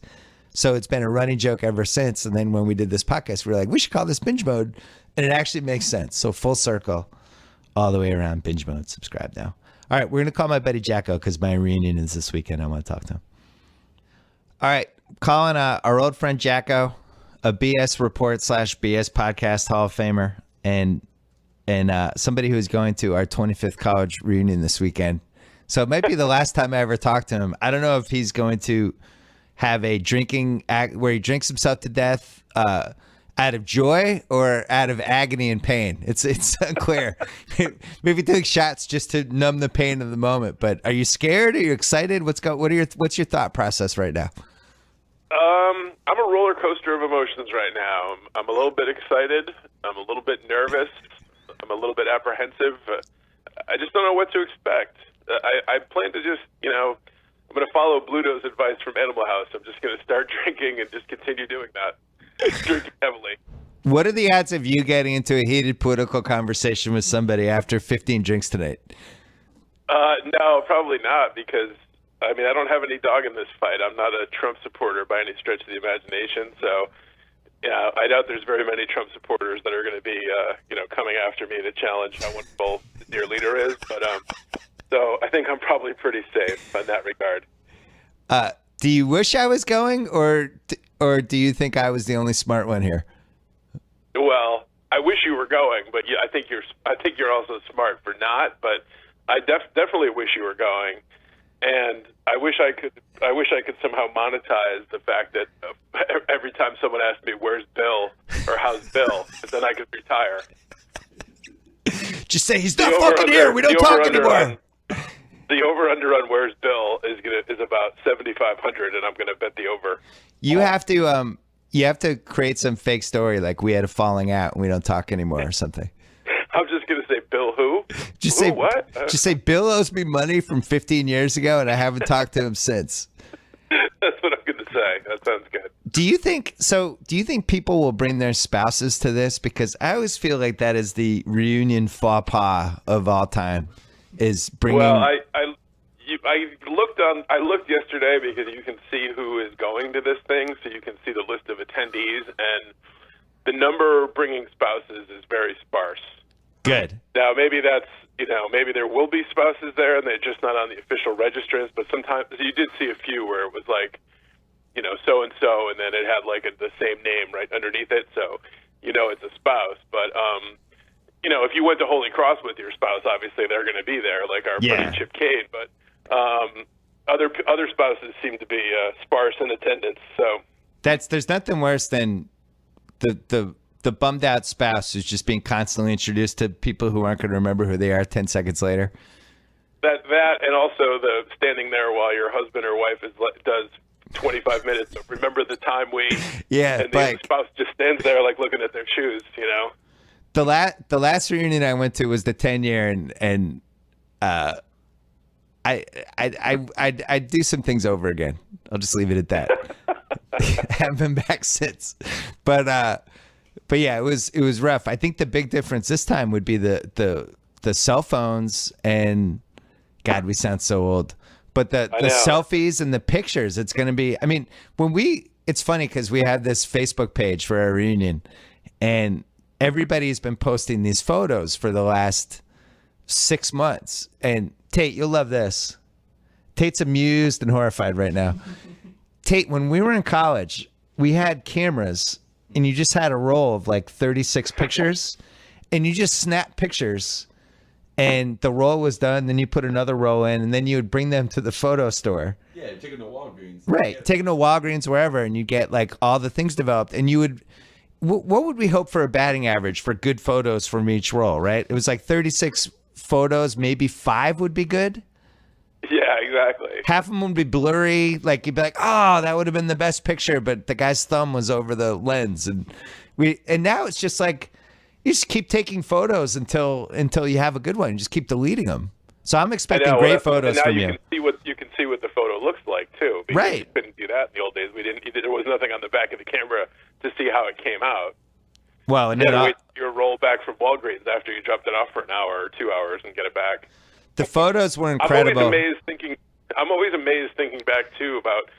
So it's been a running joke ever since. And then when we did this podcast, we were like, we should call this Binge Mode. And it actually makes sense. So full circle all the way around. Binge Mode. Subscribe now. All right. We're going to call my buddy Jacko because my reunion is this weekend. I want to talk to him. All right. Calling our old friend Jacko, a BS Report / BS Podcast Hall of Famer, and somebody who's going to our 25th college reunion this weekend. So it might be the last time I ever talk to him. I don't know if he's going to have a drinking act where he drinks himself to death out of joy or out of agony and pain. It's unclear. Maybe take shots just to numb the pain of the moment. But are you scared? Are you excited? What's your thought process right now? I'm a roller coaster of emotions right now. I'm a little bit excited. I'm a little bit nervous. I'm a little bit apprehensive. I just don't know what to expect. I plan to just, I'm going to follow Bluto's advice from Animal House. I'm just going to start drinking and just continue doing that. Drinking heavily. What are the odds of you getting into a heated political conversation with somebody after 15 drinks tonight? No, probably not, because I don't have any dog in this fight. I'm not a Trump supporter by any stretch of the imagination. So, yeah, I doubt there's very many Trump supporters that are going to be, coming after me to challenge how wonderful their leader is. But so I think I'm probably pretty safe in that regard. Do you wish I was going, or do you think I was the only smart one here? Well, I wish you were going, but yeah, I think you're also smart for not. But I definitely wish you were going. And I wish I could somehow monetize the fact that every time someone asks me, where's Bill or how's Bill, then I could retire. Just say he's not fucking here. We don't talk anymore. The over-under on where's Bill is about 7,500, and I'm going to bet the over. You have to create some fake story like we had a falling out and we don't talk anymore or something. I'm just going to say, Bill who? Just who, say what? Just say Bill owes me money from 15 years ago and I haven't talked to him since. That's what I'm going to say. That sounds good. Do you think people will bring their spouses to this? Because I always feel like that is the reunion faux pas of all time, is bringing... Well, I looked yesterday because you can see who is going to this thing, so you can see the list of attendees, and the number bringing spouses is very sparse. Good. Now, maybe that's, maybe there will be spouses there and they're just not on the official registers, but sometimes you did see a few where it was like, so-and-so, and then it had like the same name right underneath it, so it's a spouse. But, if you went to Holy Cross with your spouse, obviously they're going to be there, like our buddy Chip Cade, but other spouses seem to be sparse in attendance. So there's nothing worse than the bummed out spouse who's just being constantly introduced to people who aren't going to remember who they are 10 seconds later. That and also the standing there while your husband or wife does 25 minutes of remember the time we and the spouse just stands there like looking at their shoes, The last reunion I went to was the 10-year, and I'd do some things over again. I'll just leave it at that. Haven't been back since, but yeah, it was rough. I think the big difference this time would be the cell phones, and God, we sound so old. But the selfies and the pictures, it's going to be. I mean, it's funny because we had this Facebook page for our reunion, and everybody's been posting these photos for the last 6 months. And Tate, you'll love this. Tate's amused and horrified right now. Tate, when we were in college, we had cameras, and you just had a roll of like 36 pictures, and you just snap pictures, and the roll was done. Then you put another roll in, and then you would bring them to the photo store. Yeah, take them to Walgreens. Right, take them to Walgreens, wherever, and you get like all the things developed, and you would. What would we hope for a batting average for good photos from each roll? Right, it was like 36 photos, maybe 5 would be good. Yeah, exactly. Half of them would be blurry. Like you'd be like, "Oh, that would have been the best picture," but the guy's thumb was over the lens, and now it's just like you just keep taking photos until you have a good one. You just keep deleting them. So I'm expecting great photos from you. And now you can see what the photo looks like too. Because right. You couldn't do that in the old days. There was nothing on the back of the camera to see how it came out. Well, and then then wait your roll back from Walgreens after you dropped it off for an hour or 2 hours and get it back. The photos were incredible. I'm always amazed thinking back too about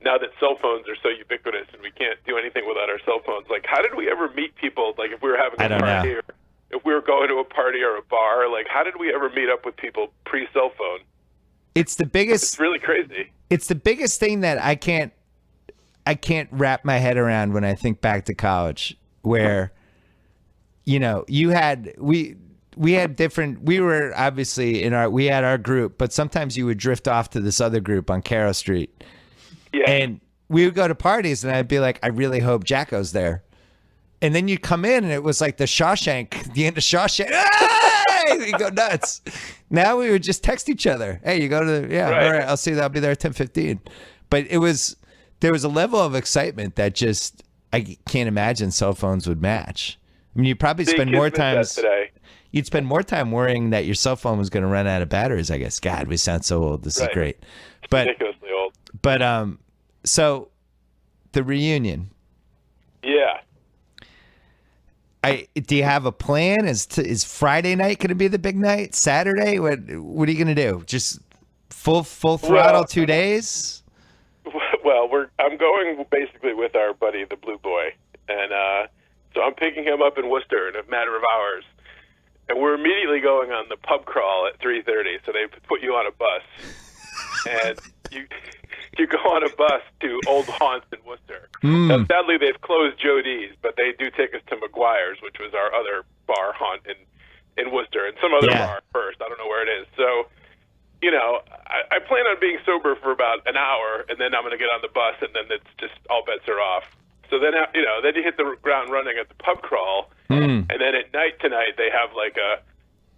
now that cell phones are so ubiquitous and we can't do anything without our cell phones. Like, how did we ever meet people? Like, if we were having a party or if we were going to a party or a bar, like, how did we ever meet up with people pre-cell phone? It's the biggest. It's really crazy. It's the biggest thing that I can't wrap my head around when I think back to college, where, you know, we had different. We were obviously we had our group, but sometimes you would drift off to this other group on Carroll Street, and we would go to parties, and I'd be like, I really hope Jacko's there. And then you come in, and it was like the end of Shawshank. Hey! You go nuts. Now we would just text each other. Hey, you go to all right, I'll see you. I'll be there at 10:15. But there was a level of excitement that just I can't imagine cell phones would match. I mean, you probably spend more time today. You'd spend more time worrying that your cell phone was going to run out of batteries. I guess. God, we sound so old. This is great. But ridiculously old. But so the reunion. Yeah. Do you have a plan? Is Friday night going to be the big night? Saturday? What are you going to do? Just full throttle 2 days? Well, I'm going basically with our buddy, the Blue Boy, and so I'm picking him up in Worcester in a matter of hours, and we're immediately going on the pub crawl at 3:30. So they put you on a bus, and you go on a bus to Old Haunts in Worcester. Now, sadly, they've closed Joe D's, but they do take us to McGuire's, which was our other bar haunt in Worcester, and some other bar first. I don't know where it is. So, you know, I plan on being sober for about an hour, and then I'm going to get on the bus, and then it's just all bets are off. So then, you know, then you hit the ground running at the pub crawl, and then at night tonight they have like a,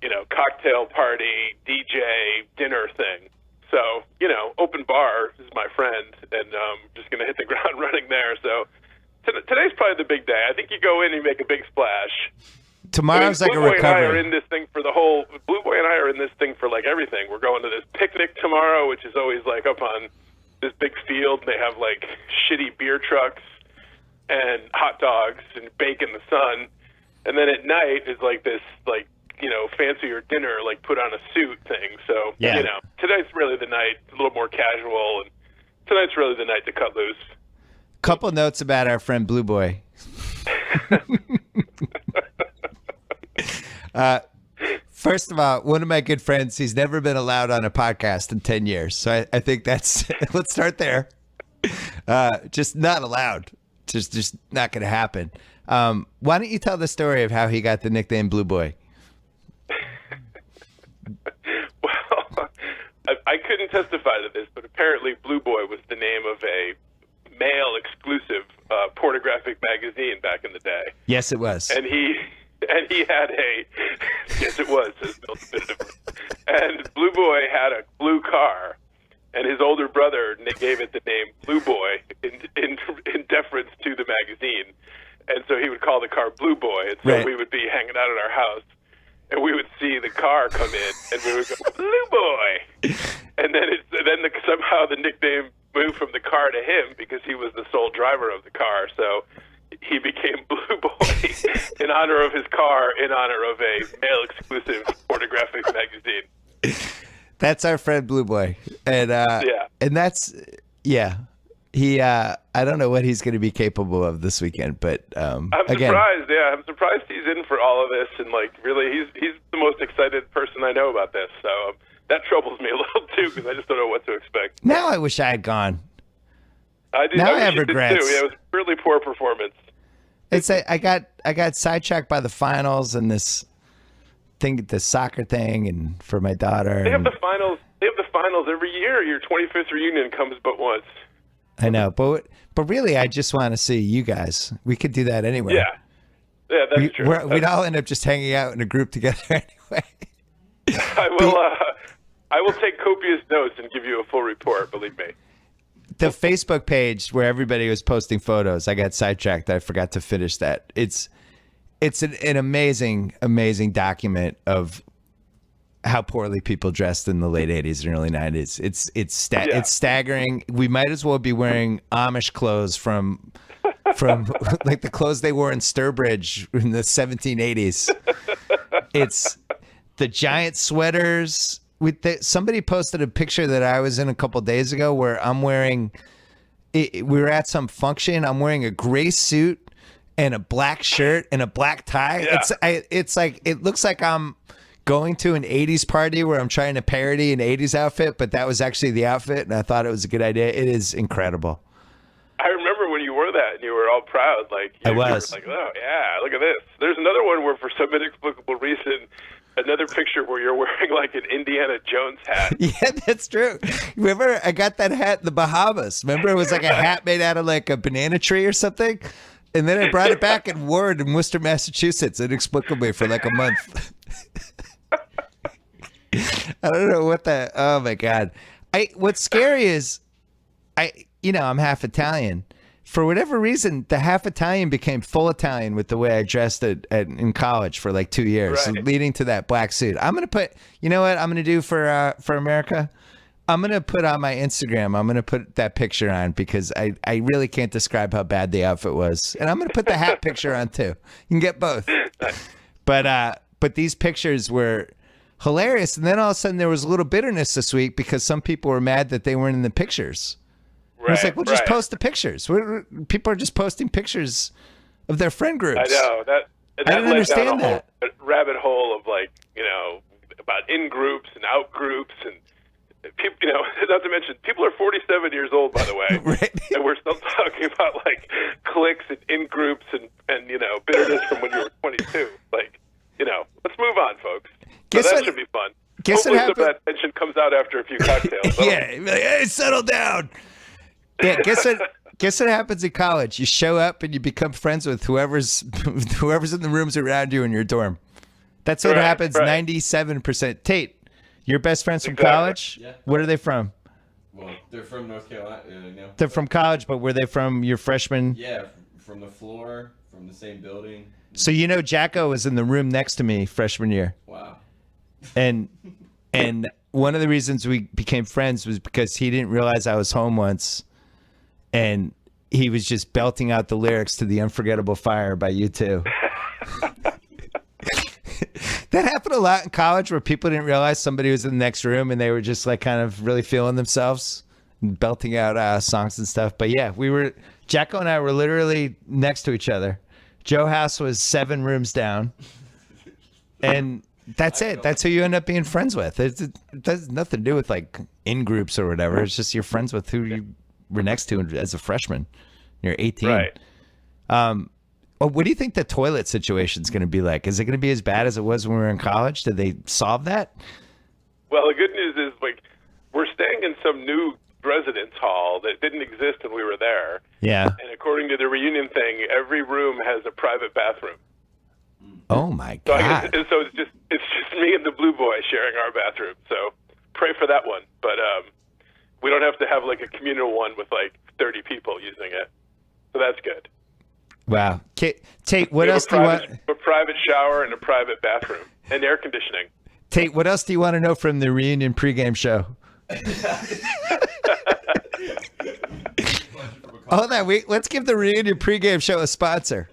you know, cocktail party, DJ, dinner thing. So, you know, open bar is my friend, and just going to hit the ground running there. So today's probably the big day. I think you go in and you make a big splash. Tomorrow's like a recovery. Blue Boy and I are in this thing for Blue Boy and I are in this thing for like everything. We're going to this picnic tomorrow, which is always like up on this big field. And they have like shitty beer trucks and hot dogs and bake in the sun. And then at night is like this, like, you know, fancier dinner, like put on a suit thing. So, you know, tonight's really the night, a little more casual, and tonight's really the night to cut loose. Couple notes about our friend Blue Boy. First of all, one of my good friends, he's never been allowed on a podcast in 10 years. So I think that's, let's start there. Just not allowed. Just not going to happen. Why don't you tell the story of how he got the nickname Blue Boy? Well, I couldn't testify to this, but apparently Blue Boy was the name of a male-exclusive pornographic magazine back in the day. Yes, it was. And he had yes, it was. And Blue Boy had a blue car, and his older brother gave it the name Blue Boy in deference to the magazine. And so he would call the car Blue Boy, and so we would be hanging out at our house, and we would see the car come in, and we would go, Blue Boy! And then somehow the nickname moved from the car to him because he was the sole driver of the car, so he became Blue Boy in honor of his car, in honor of a male-exclusive pornographic magazine. That's our friend Blue Boy. And, and that's, he, I don't know what he's going to be capable of this weekend, but I'm surprised. Yeah, I'm surprised he's in for all of this, and like really, he's the most excited person I know about this. So that troubles me a little too because I just don't know what to expect. Now I wish I had gone. I did. Now I I have wish you did regrets. too. Yeah, it was a really poor performance. It's I got sidetracked by the finals and this soccer thing, and for my daughter. They have the finals. They have the finals every year. Your 25th reunion comes but once. I know, but really, I just want to see you guys. We could do that anyway. Yeah, that's true. We'd all end up just hanging out in a group together anyway. I will take copious notes and give you a full report. Believe me. The Facebook page where everybody was posting photos, I got sidetracked. I forgot to finish that. It's an amazing, amazing document of how poorly people dressed in the late 80s and early 90s. It's staggering. We might as well be wearing Amish clothes from like the clothes they wore in Sturbridge in the 1780s. It's the giant sweaters. Somebody posted a picture that I was in a couple days ago where I'm wearing. We were at some function. I'm wearing a gray suit and a black shirt and a black tie. Yeah. It's like it looks like I'm going to an 80s party where I'm trying to parody an 80s outfit, but that was actually the outfit, and I thought it was a good idea. It is incredible. I remember when you wore that and you were all proud. Like I you were was. like, oh yeah, look at this. There's another one where, for some inexplicable reason, another picture where you're wearing like an Indiana Jones hat. Yeah, that's true. Remember, I got that hat in the Bahamas. Remember, it was like a hat made out of like a banana tree or something, and then I brought it back and wore it in Worcester, Massachusetts, inexplicably for like a month. I don't know what that. Oh my God! What's scary is, I'm half Italian. For whatever reason, the half Italian became full Italian with the way I dressed in college for like 2 years, Right. leading to that black suit. I'm gonna put. You know what I'm gonna do for America? I'm gonna put on my Instagram. I'm gonna put that picture on because I really can't describe how bad the outfit was, and I'm gonna put the hat picture on too. You can get both. But these pictures were hilarious, and then all of a sudden there was a little bitterness this week because some people were mad that they weren't in the pictures. Right, It's like, well, just right. post the pictures. People are just posting pictures of their friend groups. I know that. I don't led understand down a that. whole rabbit hole of like about in groups and out groups and people. Not to mention people are 47 years old, by the way, Right. and we're still talking about like cliques and in groups and bitterness from when you were 22. Like, let's move on, folks. Guess So that what- should be fun. guess what Hopefully some of happened- that tension comes out after a few cocktails. Yeah, you'd be like, hey, settle down. Yeah, guess what happens in college? You show up and you become friends with whoever's in the rooms around you in your dorm. That's what Right, happens right. 97%. Tate, your best friends from Exactly. college? Yeah. Where are they from? Well, they're from North Carolina. They're from college, but were they from your freshman? Yeah, from the floor, from the same building. So Jacko was in the room next to me freshman year. Wow. And one of the reasons we became friends was because he didn't realize I was home once, and he was just belting out the lyrics to The Unforgettable Fire by U2. That happened a lot in college where people didn't realize somebody was in the next room and they were just like kind of really feeling themselves and belting out songs and stuff. But yeah, Jacko and I were literally next to each other. Joe House was 7 rooms down, and that's it. That's who you end up being friends with. It has nothing to do with like in groups or whatever. It's just you're friends with who you were next to as a freshman. You're 18. Right. What do you think the toilet situation is going to be like? Is it going to be as bad as it was when we were in college? Did they solve that? Well, the good news is like we're staying in some new residence hall that didn't exist when we were there. Yeah. And according to the reunion thing, every room has a private bathroom. Oh my So God. so it's just me and the blue boy sharing our bathroom. So pray for that one. But we don't have to have like a communal one with like 30 people using it. So that's good. Wow. Tate, what We have else do you want? a private shower and a private bathroom and air conditioning. Tate, what else do you want to know from the reunion pregame show? Hold on, let's give the reunion pregame show a sponsor.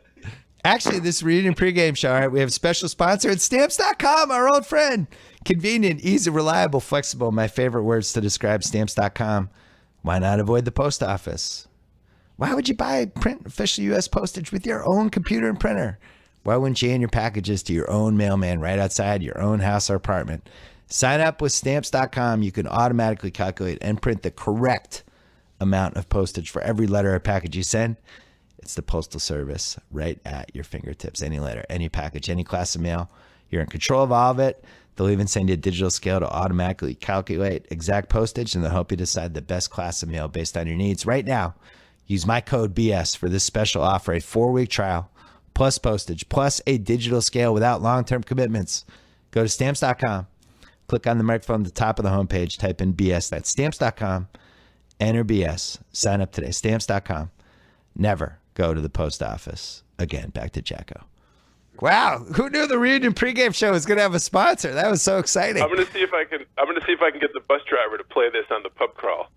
Actually, this reunion pregame show, all right, we have a special sponsor. It's Stamps.com, our old friend. Convenient, easy, reliable, flexible. My favorite words to describe Stamps.com. Why not avoid the post office? Why would you print official U.S. postage with your own computer and printer? Why wouldn't you hand your packages to your own mailman right outside your own house or apartment? Sign up with Stamps.com. You can automatically calculate and print the correct amount of postage for every letter or package you send. It's the Postal Service right at your fingertips. Any letter, any package, any class of mail. You're in control of all of it. They'll even send you a digital scale to automatically calculate exact postage, and they'll help you decide the best class of mail based on your needs. Right now, use my code BS for this special offer, a 4-week trial, plus postage, plus a digital scale without long-term commitments. Go to Stamps.com, click on the microphone at the top of the homepage, type in BS. That's Stamps.com, enter BS. Sign up today. Stamps.com. Never go to the post office. Again, back to Jacko. Wow, who knew the Reunion pregame show was going to have a sponsor? That was so exciting. I'm going to see if I can get the bus driver to play this on the pub crawl.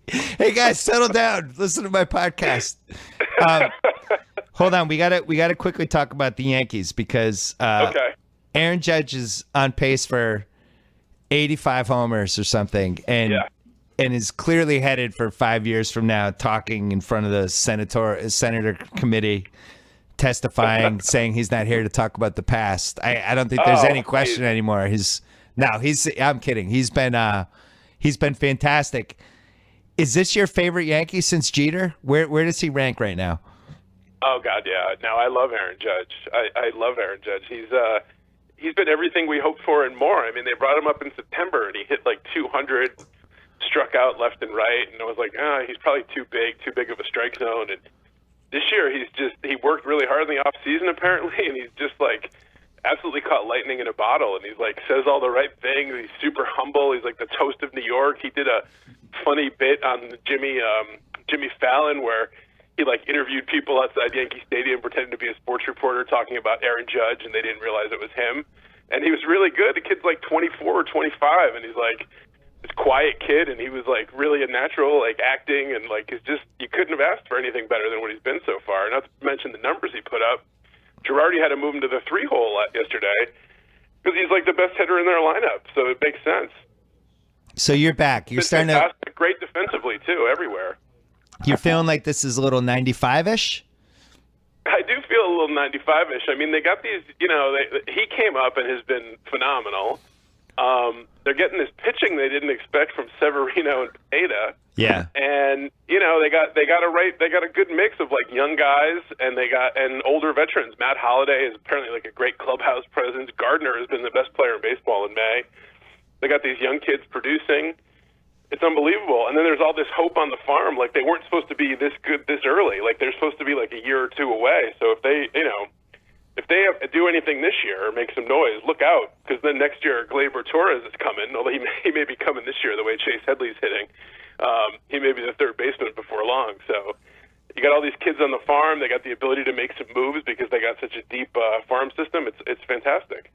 Hey guys, settle down. Listen to my podcast. Hold on, we gotta quickly talk about the Yankees because Okay. Aaron Judge is on pace for 85 homers or something, and is clearly headed for 5 years from now, talking in front of the senator committee, testifying, saying he's not here to talk about the past. I don't think there's any question anymore. I'm kidding. He's been fantastic. Is this your favorite Yankee since Jeter? Where does he rank right now? Oh God, yeah. No, I love Aaron Judge. I love Aaron Judge. He's been everything we hoped for and more. I mean, they brought him up in September and he hit like 200, struck out left and right, and I was like, he's probably too big of a strike zone. And this year he worked really hard in the off season apparently, and he's just like absolutely caught lightning in a bottle, and he's like says all the right things. He's super humble. He's like the toast of New York. He did a funny bit on Jimmy Fallon where he like interviewed people outside Yankee Stadium pretending to be a sports reporter talking about Aaron Judge, and they didn't realize it was him. And he was really good. The kid's like 24 or 25, and he's like this quiet kid, and he was like really a natural, like acting, and like it's just you couldn't have asked for anything better than what he's been so far. Not to mention the numbers he put up. Girardi had to move him to the 3-hole yesterday because he's like the best hitter in their lineup, so it makes sense. So you're back. You're starting fantastic. Great defensively too, everywhere. You're feeling like this is a little 95-ish? I do feel a little 95-ish. I mean, they got these, he came up and has been phenomenal. They're getting this pitching they didn't expect from Severino and Pineda. Yeah. And, they got a good mix of like young guys and older veterans. Matt Holliday is apparently like a great clubhouse presence. Gardner has been the best player in baseball in May. They got these young kids producing. It's unbelievable. And then there's all this hope on the farm. Like they weren't supposed to be this good this early. Like they're supposed to be like a year or two away. So if they, do anything this year or make some noise, look out. Because then next year, Gleyber Torres is coming. Although he may be coming this year the way Chase Headley's hitting. He may be the third baseman before long. So you got all these kids on the farm. They got the ability to make some moves because they got such a deep farm system. It's fantastic.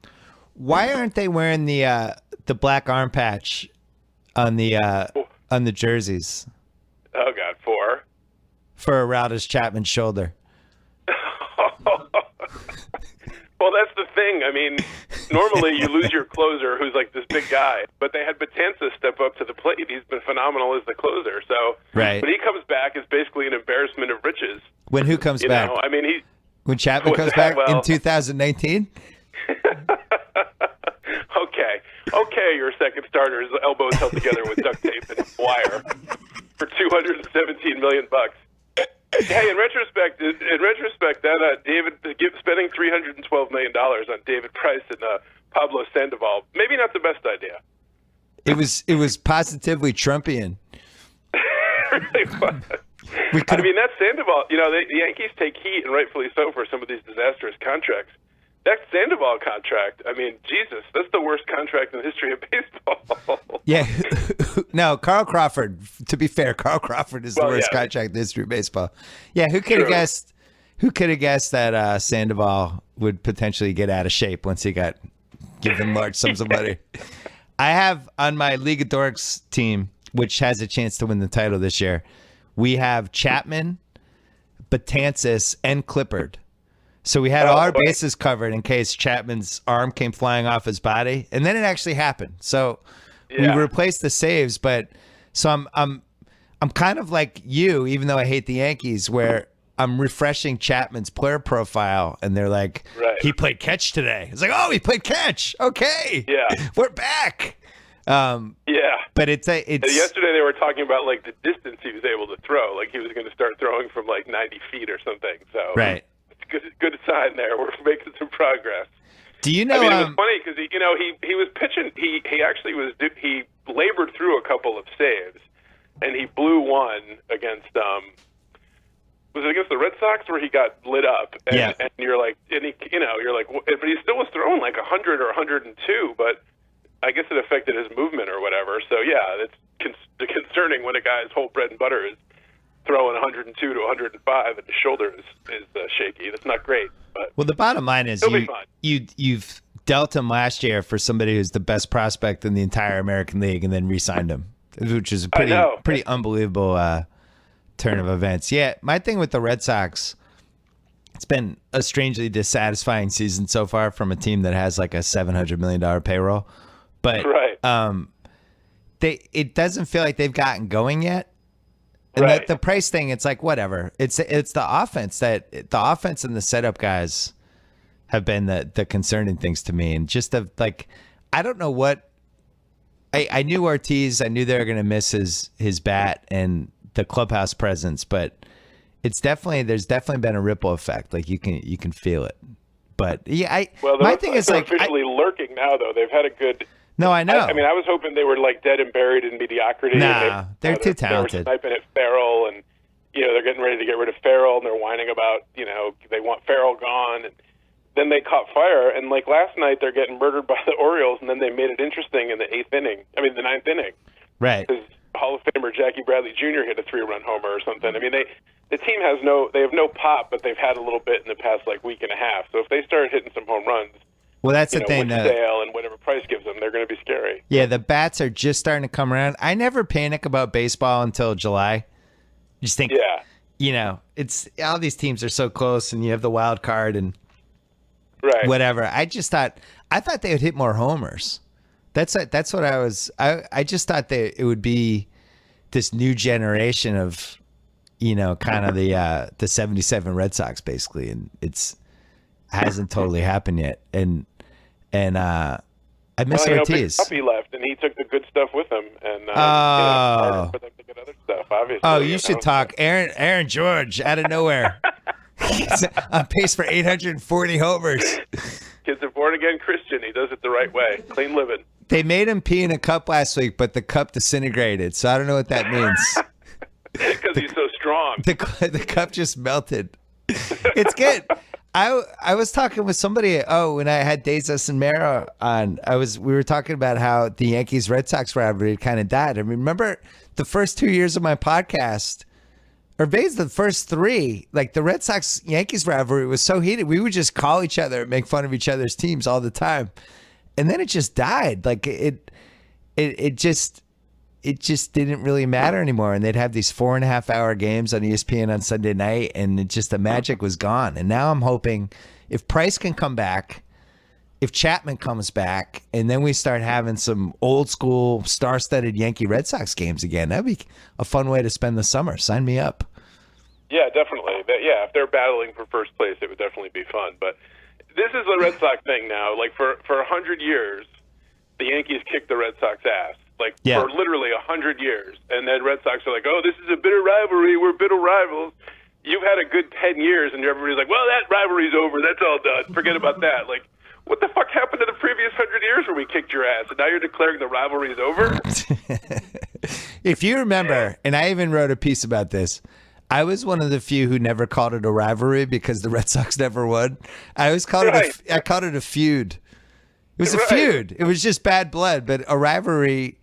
Why aren't they wearing the black arm patch on the jerseys? Oh God, for Aroldis Chapman's shoulder. Well, that's the thing. I mean, normally you lose your closer, who's like this big guy, but they had Betances step up to the plate. He's been phenomenal as the closer. So right. When he comes back, it's basically an embarrassment of riches. When who comes back? I mean, when Chapman comes back in 2019. Okay, your second starter's elbows held together with duct tape and wire for $217 million. Hey, in retrospect, that David spending $312 million on David Price and Pablo Sandoval, maybe not the best idea. It was positively Trumpian. It really was. I mean, that's Sandoval. The Yankees take heat, and rightfully so, for some of these disastrous contracts. That Sandoval contract, I mean, Jesus, that's the worst contract in the history of baseball. Yeah. No, Carl Crawford, to be fair, Carl Crawford is the worst contract in the history of baseball. Yeah, who could have guessed that Sandoval would potentially get out of shape once he got given large sums of money? I have on my League of Dorks team, which has a chance to win the title this year, we have Chapman, Betances, and Clippard. So we had all our bases covered in case Chapman's arm came flying off his body, and then it actually happened. So we replaced the saves, but so I'm kind of like you, even though I hate the Yankees, where I'm refreshing Chapman's player profile, and they're like, he played catch today. It's like, oh, he played catch. Okay, yeah, we're back. Yeah. But it's And yesterday they were talking about like the distance he was able to throw. Like he was going to start throwing from like 90 feet or something. So right. It's good sign there. We're making some progress. Do you know? I mean, it was funny because he was pitching. He actually he labored through a couple of saves, and he blew one against was it against the Red Sox where he got lit up? And, yeah. And you're like, but he still was throwing like 100 or 102, but I guess it affected his movement or whatever. So yeah, it's concerning when a guy's whole bread and butter is throwing 102 to 105 and his shoulder is shaky. That's not great. But well, the bottom line is you've dealt him last year for somebody who's the best prospect in the entire American League and then re-signed him, which is a pretty unbelievable turn of events. Yeah, my thing with the Red Sox, it's been a strangely dissatisfying season so far from a team that has like a $700 million payroll. But it doesn't feel like they've gotten going yet. And the price thing, it's like whatever. It's the offense and the setup guys have been the concerning things to me. And just I don't know what I knew Ortiz. I knew they were going to miss his bat and the clubhouse presence, but there's definitely been a ripple effect. Like you can feel it. But yeah, my thing is like officially lurking now though. They've had a good. No, I know. I mean, I was hoping they were like dead and buried in mediocrity. Nah, they're too talented. They were sniping at Farrell, and they're getting ready to get rid of Farrell, and they're whining about they want Farrell gone. And then they caught fire, and like last night, they're getting murdered by the Orioles, and then they made it interesting in the the ninth inning. Right. Because Hall of Famer Jackie Bradley Jr. hit a 3-run homer or something. I mean, the team have no pop, but they've had a little bit in the past like week and a half. So if they start hitting some home runs. Well, that's the thing. Sale and whatever price gives them, they're going to be scary. Yeah, the bats are just starting to come around. I never panic about baseball until July. Just think, it's all these teams are so close, and you have the wild card and whatever. I thought they would hit more homers. That's what I was. I just thought that it would be this new generation of, kind of the 77 Red Sox basically, and it hasn't totally happened yet. And I miss Ortiz. Puppy left, and he took the good stuff with him, and for them to get other stuff. Obviously. Oh, you should talk, Aaron George out of nowhere. He's on pace for 840 homers. Kid's a born again Christian. He does it the right way. Clean living. They made him pee in a cup last week, but the cup disintegrated, so I don't know what that means. Because he's so strong. The cup just melted. It's good. I was talking with somebody. When I had Dezas and Mara on, we were talking about how the Yankees Red Sox rivalry kind of died. I remember the first 2 years of my podcast, or basically the first 3. Like the Red Sox Yankees rivalry was so heated, we would just call each other and make fun of each other's teams all the time, and then it just died. Like it just didn't really matter anymore. And they'd have these 4.5-hour games on ESPN on Sunday night, and the magic was gone. And now I'm hoping if Price can come back, if Chapman comes back, and then we start having some old school star-studded Yankee Red Sox games again, that'd be a fun way to spend the summer. Sign me up. Yeah, definitely. If they're battling for first place, it would definitely be fun. But this is the Red Sox thing now. Like for 100 years, the Yankees kicked the Red Sox ass. For literally 100 years. And then Red Sox are like, oh, this is a bitter rivalry. We're bitter rivals. You've had a good 10 years, and everybody's like, well, that rivalry's over. That's all done. Forget about that. Like, what the fuck happened to the previous 100 years where we kicked your ass, and now you're declaring the rivalry's over? If you remember, and I even wrote a piece about this, I was one of the few who never called it a rivalry because the Red Sox never won. I always called I called it a feud. It was a feud. It was just bad blood, but a rivalry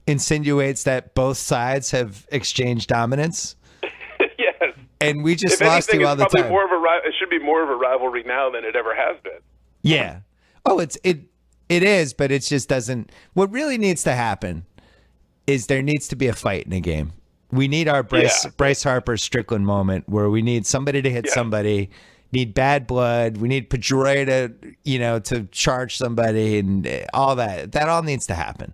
insinuates that both sides have exchanged dominance. Yes. And we just lost you all the time. It should be more of a rivalry now than it ever has been. Yeah. Oh, it is, but it just doesn't. What really needs to happen is there needs to be a fight in a game. We need our Bryce Harper Strickland moment where we need somebody to hit somebody, need bad blood. We need Pedroia to charge somebody and all that. That all needs to happen.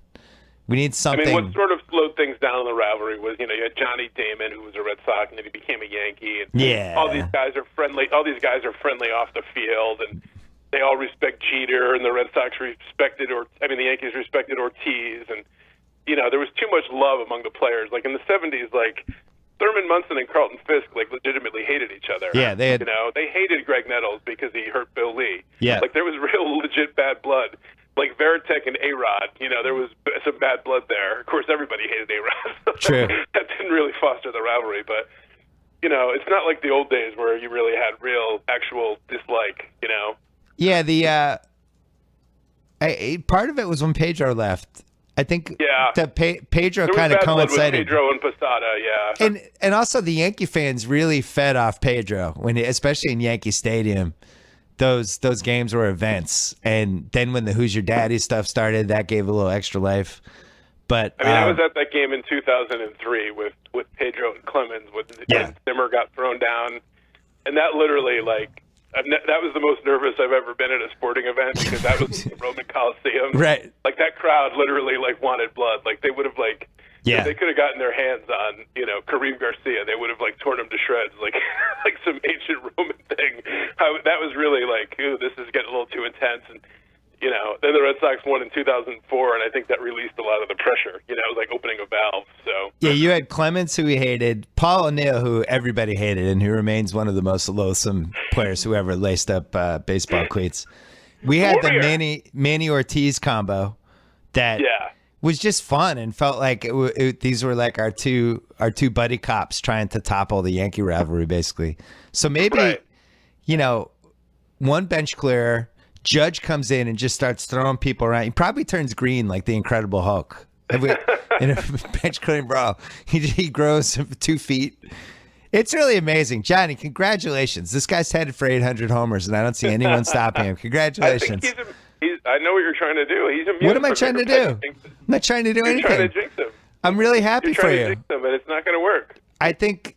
We need something. I mean, what sort of slowed things down in the rivalry was, you had Johnny Damon, who was a Red Sox, and then he became a Yankee. And all these guys are friendly. All these guys are friendly off the field, and they all respect Jeter, and the Red Sox the Yankees respected Ortiz, and there was too much love among the players. Like in the 70s, like Thurman Munson and Carlton Fisk like legitimately hated each other. Yeah, they had, they hated Greg Nettles because he hurt Bill Lee. Yeah. Like there was real legit bad blood. Like Veritek and A-Rod, there was some bad blood there. Of course, everybody hated A-Rod. True. That didn't really foster the rivalry, but it's not like the old days where you really had real, actual dislike. Yeah, the part of it was when Pedro left. I think that Pedro kind of coincided. With Pedro and Posada, yeah. And also the Yankee fans really fed off Pedro especially in Yankee Stadium. Those games were events, and then when the Who's Your Daddy stuff started, that gave a little extra life. But I was at that game in 2003 with Pedro and Clemens when Zimmer got thrown down, and that literally that was the most nervous I've ever been at a sporting event because that was the Roman Coliseum. Right. Like that crowd literally wanted blood. Like they would have if they could have gotten their hands on, Kareem Garcia, they would have torn him to shreds like some ancient Roman thing. That was really ooh, this is getting a little too intense. And then the Red Sox won in 2004, and I think that released a lot of the pressure. It was like opening a valve. So yeah, you had Clemens, who we hated, Paul O'Neill, who everybody hated, and who remains one of the most loathsome players who ever laced up baseball cleats. We had the Manny Ortiz combo that was just fun and felt like these were like our two buddy cops trying to topple the Yankee rivalry, basically. So maybe one bench clearer. Judge comes in and just starts throwing people around. He probably turns green like the Incredible Hulk. In a bench clearing brawl, he grows 2 feet. It's really amazing. Johnny, congratulations. This guy's headed for 800 homers, and I don't see anyone stopping him. Congratulations. I know what you're trying to do. He's immune. What am I trying to do? I'm not trying to do anything. You're trying to jinx him. I'm really happy for you. You're trying to jinx him, and it's not going to work. I think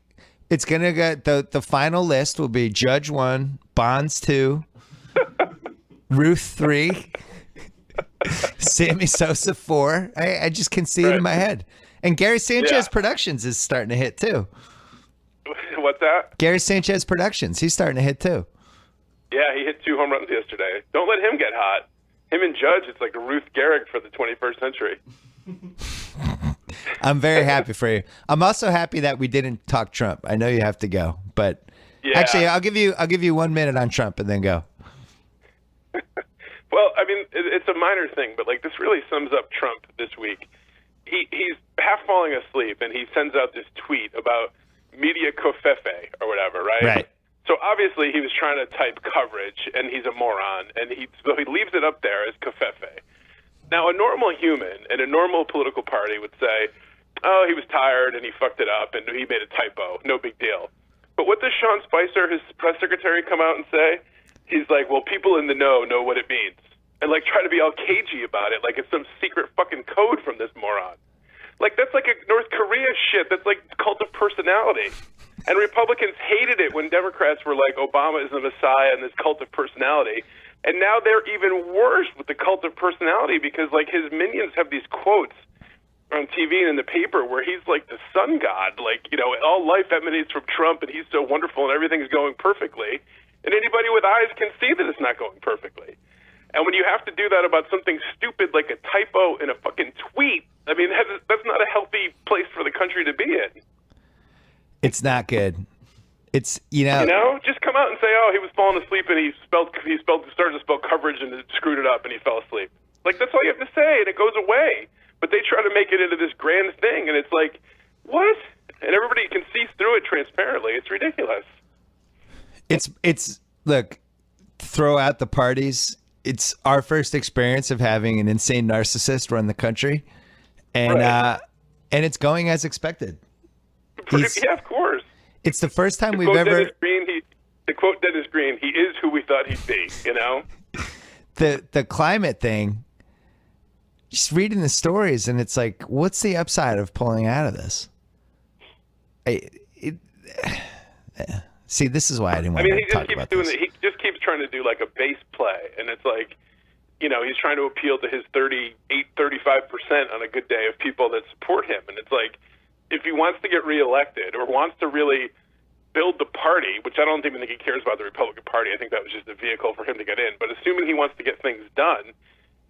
it's going to get the final list will be Judge 1, Bonds 2, Ruth 3, Sammy Sosa 4. I just can see it in my head. And Gary Sanchez Productions is starting to hit too. What's that? Gary Sanchez Productions. He's starting to hit too. Yeah, he hit 2 home runs yesterday. Don't let him get hot. Him and Judge, it's like a Ruth Gehrig for the 21st century. I'm very happy for you. I'm also happy that we didn't talk Trump. I know you have to go, but actually, I'll give you 1 minute on Trump and then go. Well, I mean, it's a minor thing, but this really sums up Trump this week. He's half falling asleep, and he sends out this tweet about media covfefe or whatever, right? Right. So obviously he was trying to type coverage, and he's a moron, and so he leaves it up there as covfefe. Now, a normal human in a normal political party would say, oh, he was tired, and he fucked it up, and he made a typo. No big deal. But what does Sean Spicer, his press secretary, come out and say? He's like, well, people in the know what it means. And try to be all cagey about it, like it's some secret fucking code from this moron. That's like a North Korea shit. That's like cult of personality. And Republicans hated it when Democrats were like, Obama is the Messiah and this cult of personality. And now they're even worse with the cult of personality because his minions have these quotes on TV and in the paper where he's like the sun god. All life emanates from Trump and he's so wonderful and everything's going perfectly. And anybody with eyes can see that it's not going perfectly. And when you have to do that about something stupid like a typo in a fucking tweet, I mean, that's not a healthy place for the country to be in. It's not good. It's, just come out and say, oh, he was falling asleep and he started to spell coverage and screwed it up and he fell asleep. That's all you have to say and it goes away. But they try to make it into this grand thing and it's like, what? And everybody can see through it transparently. It's ridiculous. It's look, throw out the parties. It's our first experience of having an insane narcissist run the country, and and it's going as expected. Yeah, of course. It's the first time we've ever. To quote Dennis Green, he is who we thought he'd be. The climate thing. Just reading the stories, and it's like, what's the upside of pulling out of this? See, this is why I didn't want to talk about this. He just keeps trying to do a base play, and it's like, he's trying to appeal to his 35% on a good day of people that support him, and it's like, if he wants to get reelected or wants to really build the party, which I don't even think he cares about the Republican Party. I think that was just a vehicle for him to get in. But assuming he wants to get things done,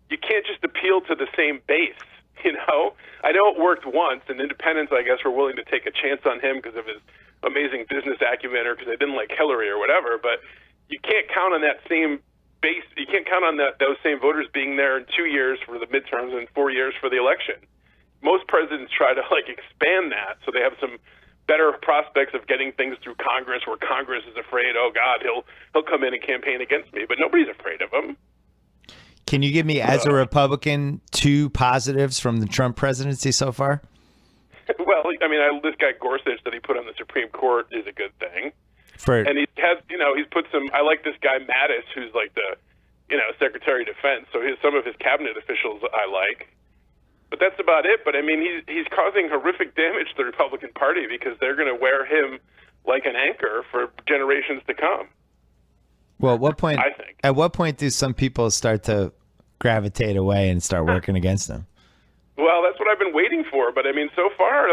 you can't just appeal to the same base You know, I know it worked once, and independents, I guess, were willing to take a chance on him because of his amazing business acumen or because they didn't like Hillary or whatever. But you can't count on that same base. You can't count on those same voters being there in 2 years for the midterms and 4 years for the election. Most presidents try to expand that so they have some better prospects of getting things through Congress, where Congress is afraid, oh God, he'll come in and campaign against me, but nobody's afraid of him. Can you give me, as a Republican, 2 positives from the Trump presidency so far? Well, I mean, this guy Gorsuch that he put on the Supreme Court is a good thing. And he has, he's put some. I like this guy Mattis, who's like the, Secretary of Defense. So some of his cabinet officials I like. But that's about it. But I mean, he's causing horrific damage to the Republican Party because they're going to wear him like an anchor for generations to come. Well, at what point do some people start to gravitate away and start working against them? Well, that's what I've been waiting for. But I mean, so far,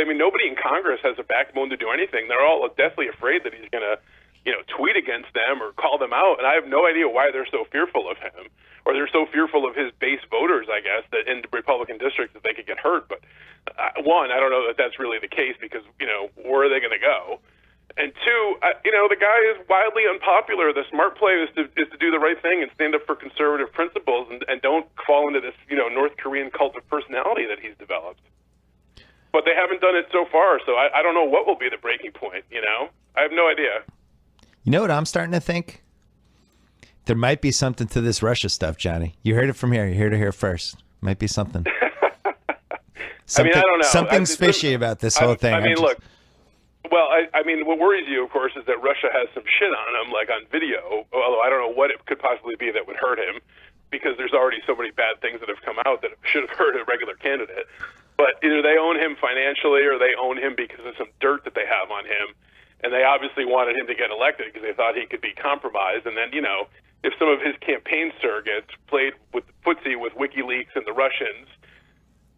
nobody in Congress has a backbone to do anything. They're all deathly afraid that he's going to, tweet against them or call them out. And I have no idea why they're so fearful of him, or they're so fearful of his base voters, I guess, that in Republican districts that they could get hurt. But one, I don't know that that's really the case because, where are they going to go? And two, the guy is wildly unpopular. The smart play is to do the right thing and stand up for conservative principles and don't fall into this, North Korean cult of personality that he's developed. But they haven't done it so far, so I don't know what will be the breaking point, I have no idea. You know what I'm starting to think? There might be something to this Russia stuff, Johnny. You heard it from here. You heard it here first. Might be something. I mean, I don't know. Something's fishy about this whole thing. Look. Well, I mean, what worries you, of course, is that Russia has some shit on him, like on video, although I don't know what it could possibly be that would hurt him, because there's already so many bad things that have come out that should have hurt a regular candidate. But either they own him financially or they own him because of some dirt that they have on him, and they obviously wanted him to get elected because they thought he could be compromised. And then, if some of his campaign surrogates played with footsie with WikiLeaks and the Russians,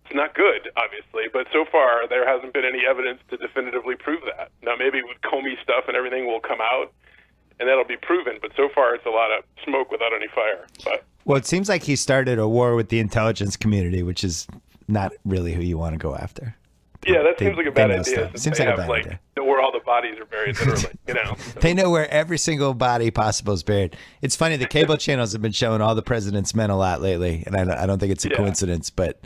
it's not good, obviously, but so far there hasn't been any evidence to definitively prove that. Now, maybe with Comey stuff and everything will come out, and that'll be proven, but so far it's a lot of smoke without any fire. Well, it seems like he started a war with the intelligence community, which is not really who you want to go after. Yeah, that seems like a bad idea. Seems like a bad idea. Where all the bodies are buried, literally, They know where every single body possible is buried. It's funny, the cable channels have been showing all the president's men a lot lately, and I don't think it's a coincidence, but...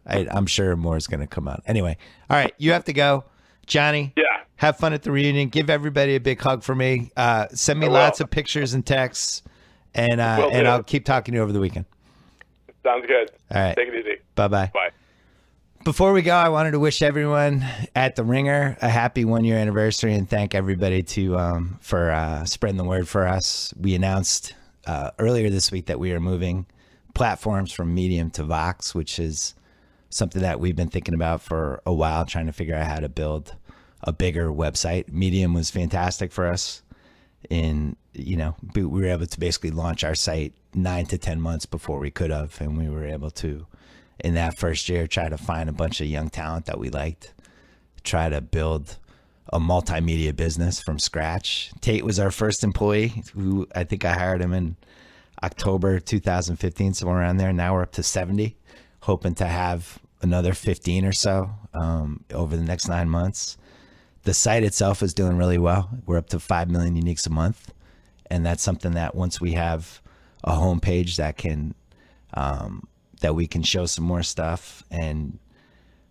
I'm sure more is going to come out. Anyway, all right, you have to go. Johnny, have fun at the reunion. Give everybody a big hug for me. Send me lots of pictures and texts, and I'll keep talking to you over the weekend. Sounds good. All right. Take it easy. Bye-bye. Bye. Before we go, I wanted to wish everyone at The Ringer a happy 1-year anniversary and thank everybody for spreading the word for us. We announced earlier this week that we are moving platforms from Medium to Vox, which is something that we've been thinking about for a while, trying to figure out how to build a bigger website. Medium was fantastic for us. We were able to basically launch our site 9 to 10 months before we could have. And we were able to, in that first year, try to find a bunch of young talent that we liked, try to build a multimedia business from scratch. Tate was our first employee, who I think I hired him in October 2015, somewhere around there. Now we're up to 70, hoping to have another 15 or so over the next 9 months. The site itself is doing really well. We're up to 5 million uniques a month. And that's something that once we have a homepage that we can show some more stuff, and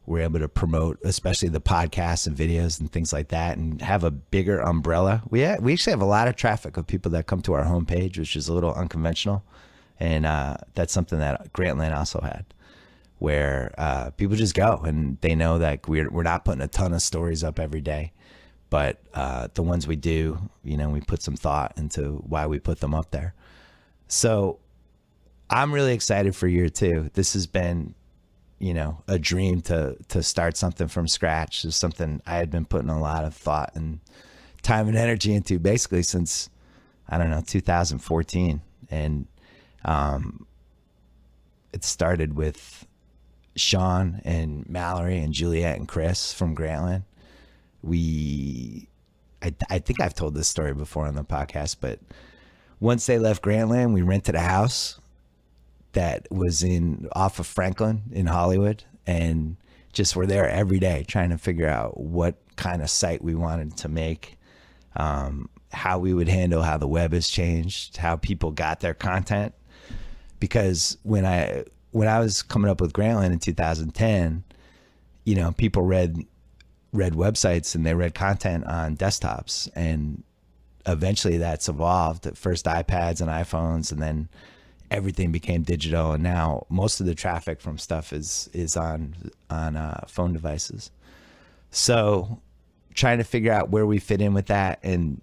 we're able to promote, especially the podcasts and videos and things like that, and have a bigger umbrella. We actually have a lot of traffic of people that come to our homepage, which is a little unconventional. And that's something that Grantland also had, where people just go and they know that we're not putting a ton of stories up every day, but the ones we do, we put some thought into why we put them up there. So I'm really excited for year 2. This has been, a dream to start something from scratch. It's something I had been putting a lot of thought and time and energy into basically since, 2014. And it started with Sean and Mallory and Juliet and Chris from Grantland. I think I've told this story before on the podcast, but once they left Grantland, we rented a house that was off of Franklin in Hollywood, and just were there every day trying to figure out what kind of site we wanted to make, how we would handle how the web has changed, how people got their content. Because when I was coming up with Grantland in 2010, you know, people read websites and they read content on desktops, and eventually that's evolved at first iPads and iPhones, and then everything became digital, and now most of the traffic from stuff is on phone devices. So trying to figure out where we fit in with that and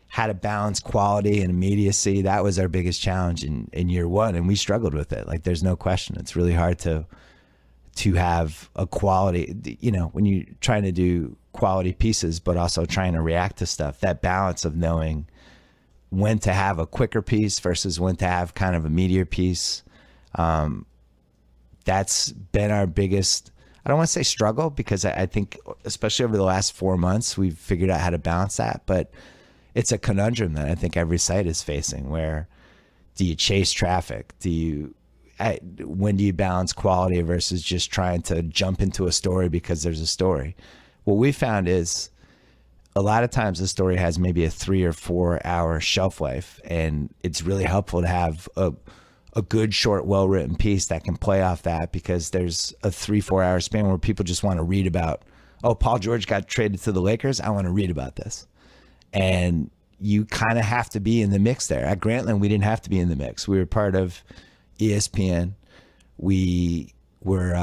how to balance quality and immediacy, that was our biggest challenge in year one, and we struggled with it. Like, there's no question. It's really hard to have a quality, you know, when you're trying to do quality pieces, but also trying to react to stuff, that balance of knowing when to have a quicker piece versus when to have kind of a meatier piece. That's been our biggest, I don't want to say struggle, because I think especially over the last 4 months, we've figured out how to balance that, but it's a conundrum that I think every site is facing. Where do you chase traffic? When do you balance quality versus just trying to jump into a story because there's a story? What we found is a lot of times the story has maybe a 3 or 4 hour shelf life, and it's really helpful to have a good, short, well-written piece that can play off that, because there's a 3-4 hour span where people just want to read about, oh, Paul George got traded to the Lakers, I want to read about this. And you kind of have to be in the mix there. At Grantland, we didn't have to be in the mix. We were part of ESPN. We were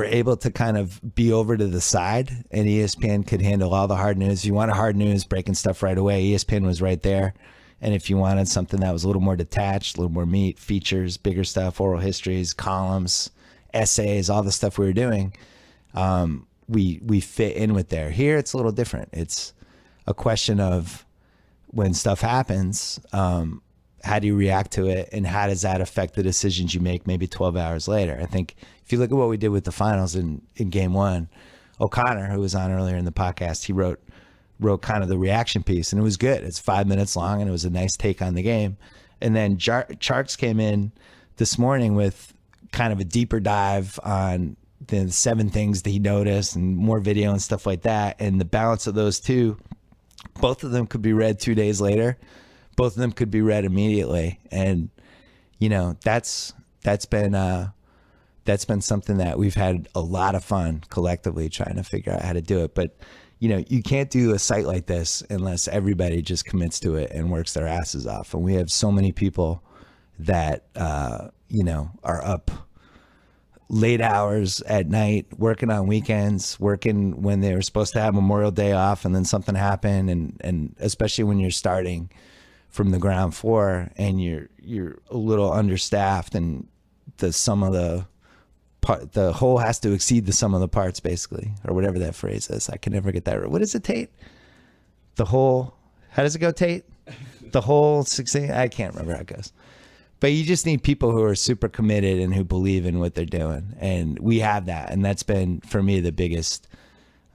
able to kind of be over to the side, and ESPN could handle all the hard news. If you wanted hard news, breaking stuff right away, ESPN was right there. And if you wanted something that was a little more detached, a little more meat, features, bigger stuff, oral histories, columns, essays, all the stuff we were doing, we fit in with there. Here, it's a little different. It's a question of, when stuff happens, how do you react to it, and how does that affect the decisions you make maybe 12 hours later? I think if you look at what we did with the finals in game one, O'Connor, who was on earlier in the podcast, he wrote kind of the reaction piece, and it was good. It's 5 minutes long, and it was a nice take on the game. And then Charks came in this morning with kind of a deeper dive on the 7 things that he noticed, and more video and stuff like that. And the balance of those two, both of them could be read 2 days later. Both of them could be read immediately. And, you know, that's been something that we've had a lot of fun collectively trying to figure out how to do it. But, you know, you can't do a site like this unless everybody just commits to it and works their asses off. And we have so many people that, you know, are up late hours at night, working on weekends, working when they were supposed to have Memorial Day off, and then something happened. And especially when you're starting from the ground floor and you're a little understaffed, and the whole has to exceed the sum of the parts, basically, or whatever that phrase is. I can never get that right. What is it, Tate? The whole, how does it go, Tate? The whole 16, I can't remember how it goes. But you just need people who are super committed and who believe in what they're doing. And we have that. And that's been, for me, the biggest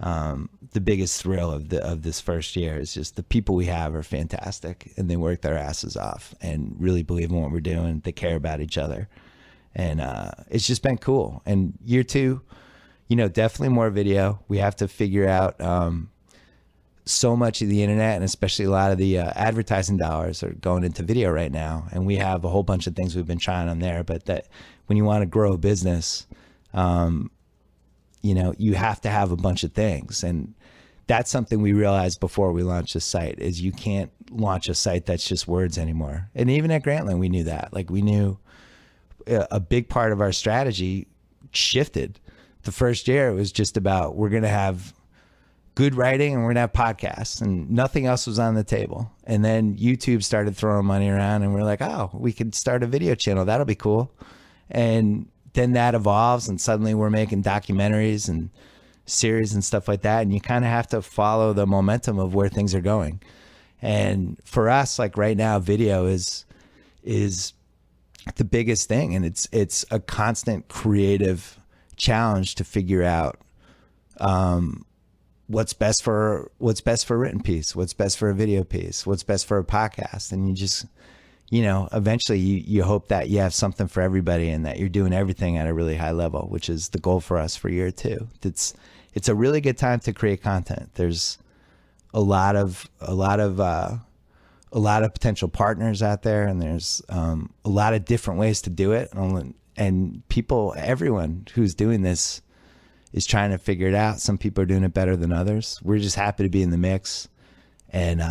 thrill of this first year is just the people we have are fantastic, and they work their asses off and really believe in what we're doing. They care about each other. And it's just been cool. And year two, you know, definitely more video. We have to figure out so much of the internet, and especially a lot of the advertising dollars are going into video right now. And we have a whole bunch of things we've been trying on there. But that when you want to grow a business, you know, you have to have a bunch of things. And that's something we realized before we launched the site, is you can't launch a site that's just words anymore. And even at Grantland, we knew that. Like, we knew a big part of our strategy shifted. The first year, it was just about, we're going to have good writing and we're going to have podcasts, and nothing else was on the table. And then YouTube started throwing money around, and we're like, oh, we could start a video channel. That'll be cool. And then that evolves, and suddenly we're making documentaries and series and stuff like that. And you kind of have to follow the momentum of where things are going. And for us, like right now, video is the biggest thing. And it's a constant creative challenge to figure out what's best for a written piece, what's best for a video piece, what's best for a podcast. And eventually you hope that you have something for everybody and that you're doing everything at a really high level, which is the goal for us for year 2. It's a really good time to create content. There's a lot of potential partners out there, and there's a lot of different ways to do it. And everyone who's doing this is trying to figure it out. Some people are doing it better than others. We're just happy to be in the mix, and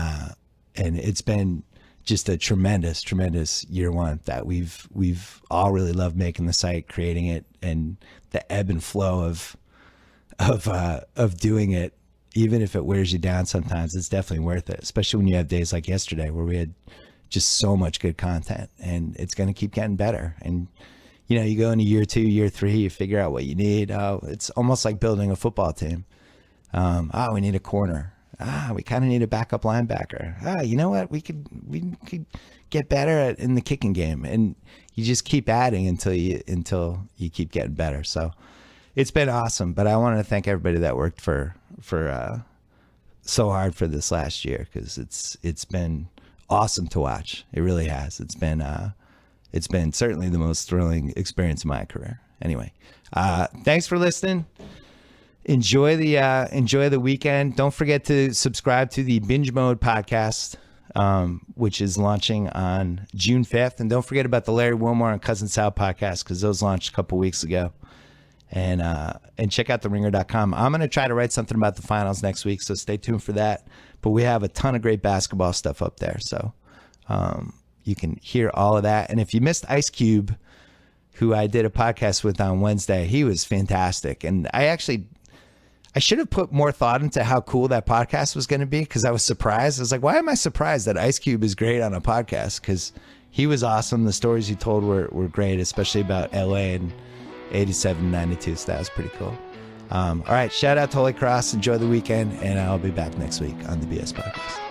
it's been just a tremendous year 1 that we've all really loved making the site, creating it, and the ebb and flow of doing it. Even if it wears you down sometimes, it's definitely worth it, especially when you have days like yesterday where we had just so much good content, and it's going to keep getting better. And you go into year 2, year 3, you figure out what you need. It's almost like building a football team. We need a corner. We kind of need a backup linebacker. You know what? We could get better in the kicking game, and you just keep adding until you keep getting better. So it's been awesome. But I wanted to thank everybody that worked for so hard for this last year, because it's been awesome to watch. It really has. It's been certainly the most thrilling experience of my career. Anyway, thanks for listening. Enjoy the weekend. Don't forget to subscribe to the Binge Mode podcast, which is launching on June 5th. And don't forget about the Larry Wilmore and Cousin Sal podcast, because those launched a couple weeks ago. And check out theringer.com. I'm going to try to write something about the finals next week, so stay tuned for that. But we have a ton of great basketball stuff up there, so you can hear all of that. And if you missed Ice Cube, who I did a podcast with on Wednesday, he was fantastic. And I should have put more thought into how cool that podcast was going to be, because I was surprised. I was like, why am I surprised that Ice Cube is great on a podcast? Because he was awesome. The stories he told were great, especially about LA and 87, 92. So that was pretty cool. All right. Shout out to Holy Cross. Enjoy the weekend. And I'll be back next week on the BS Podcast.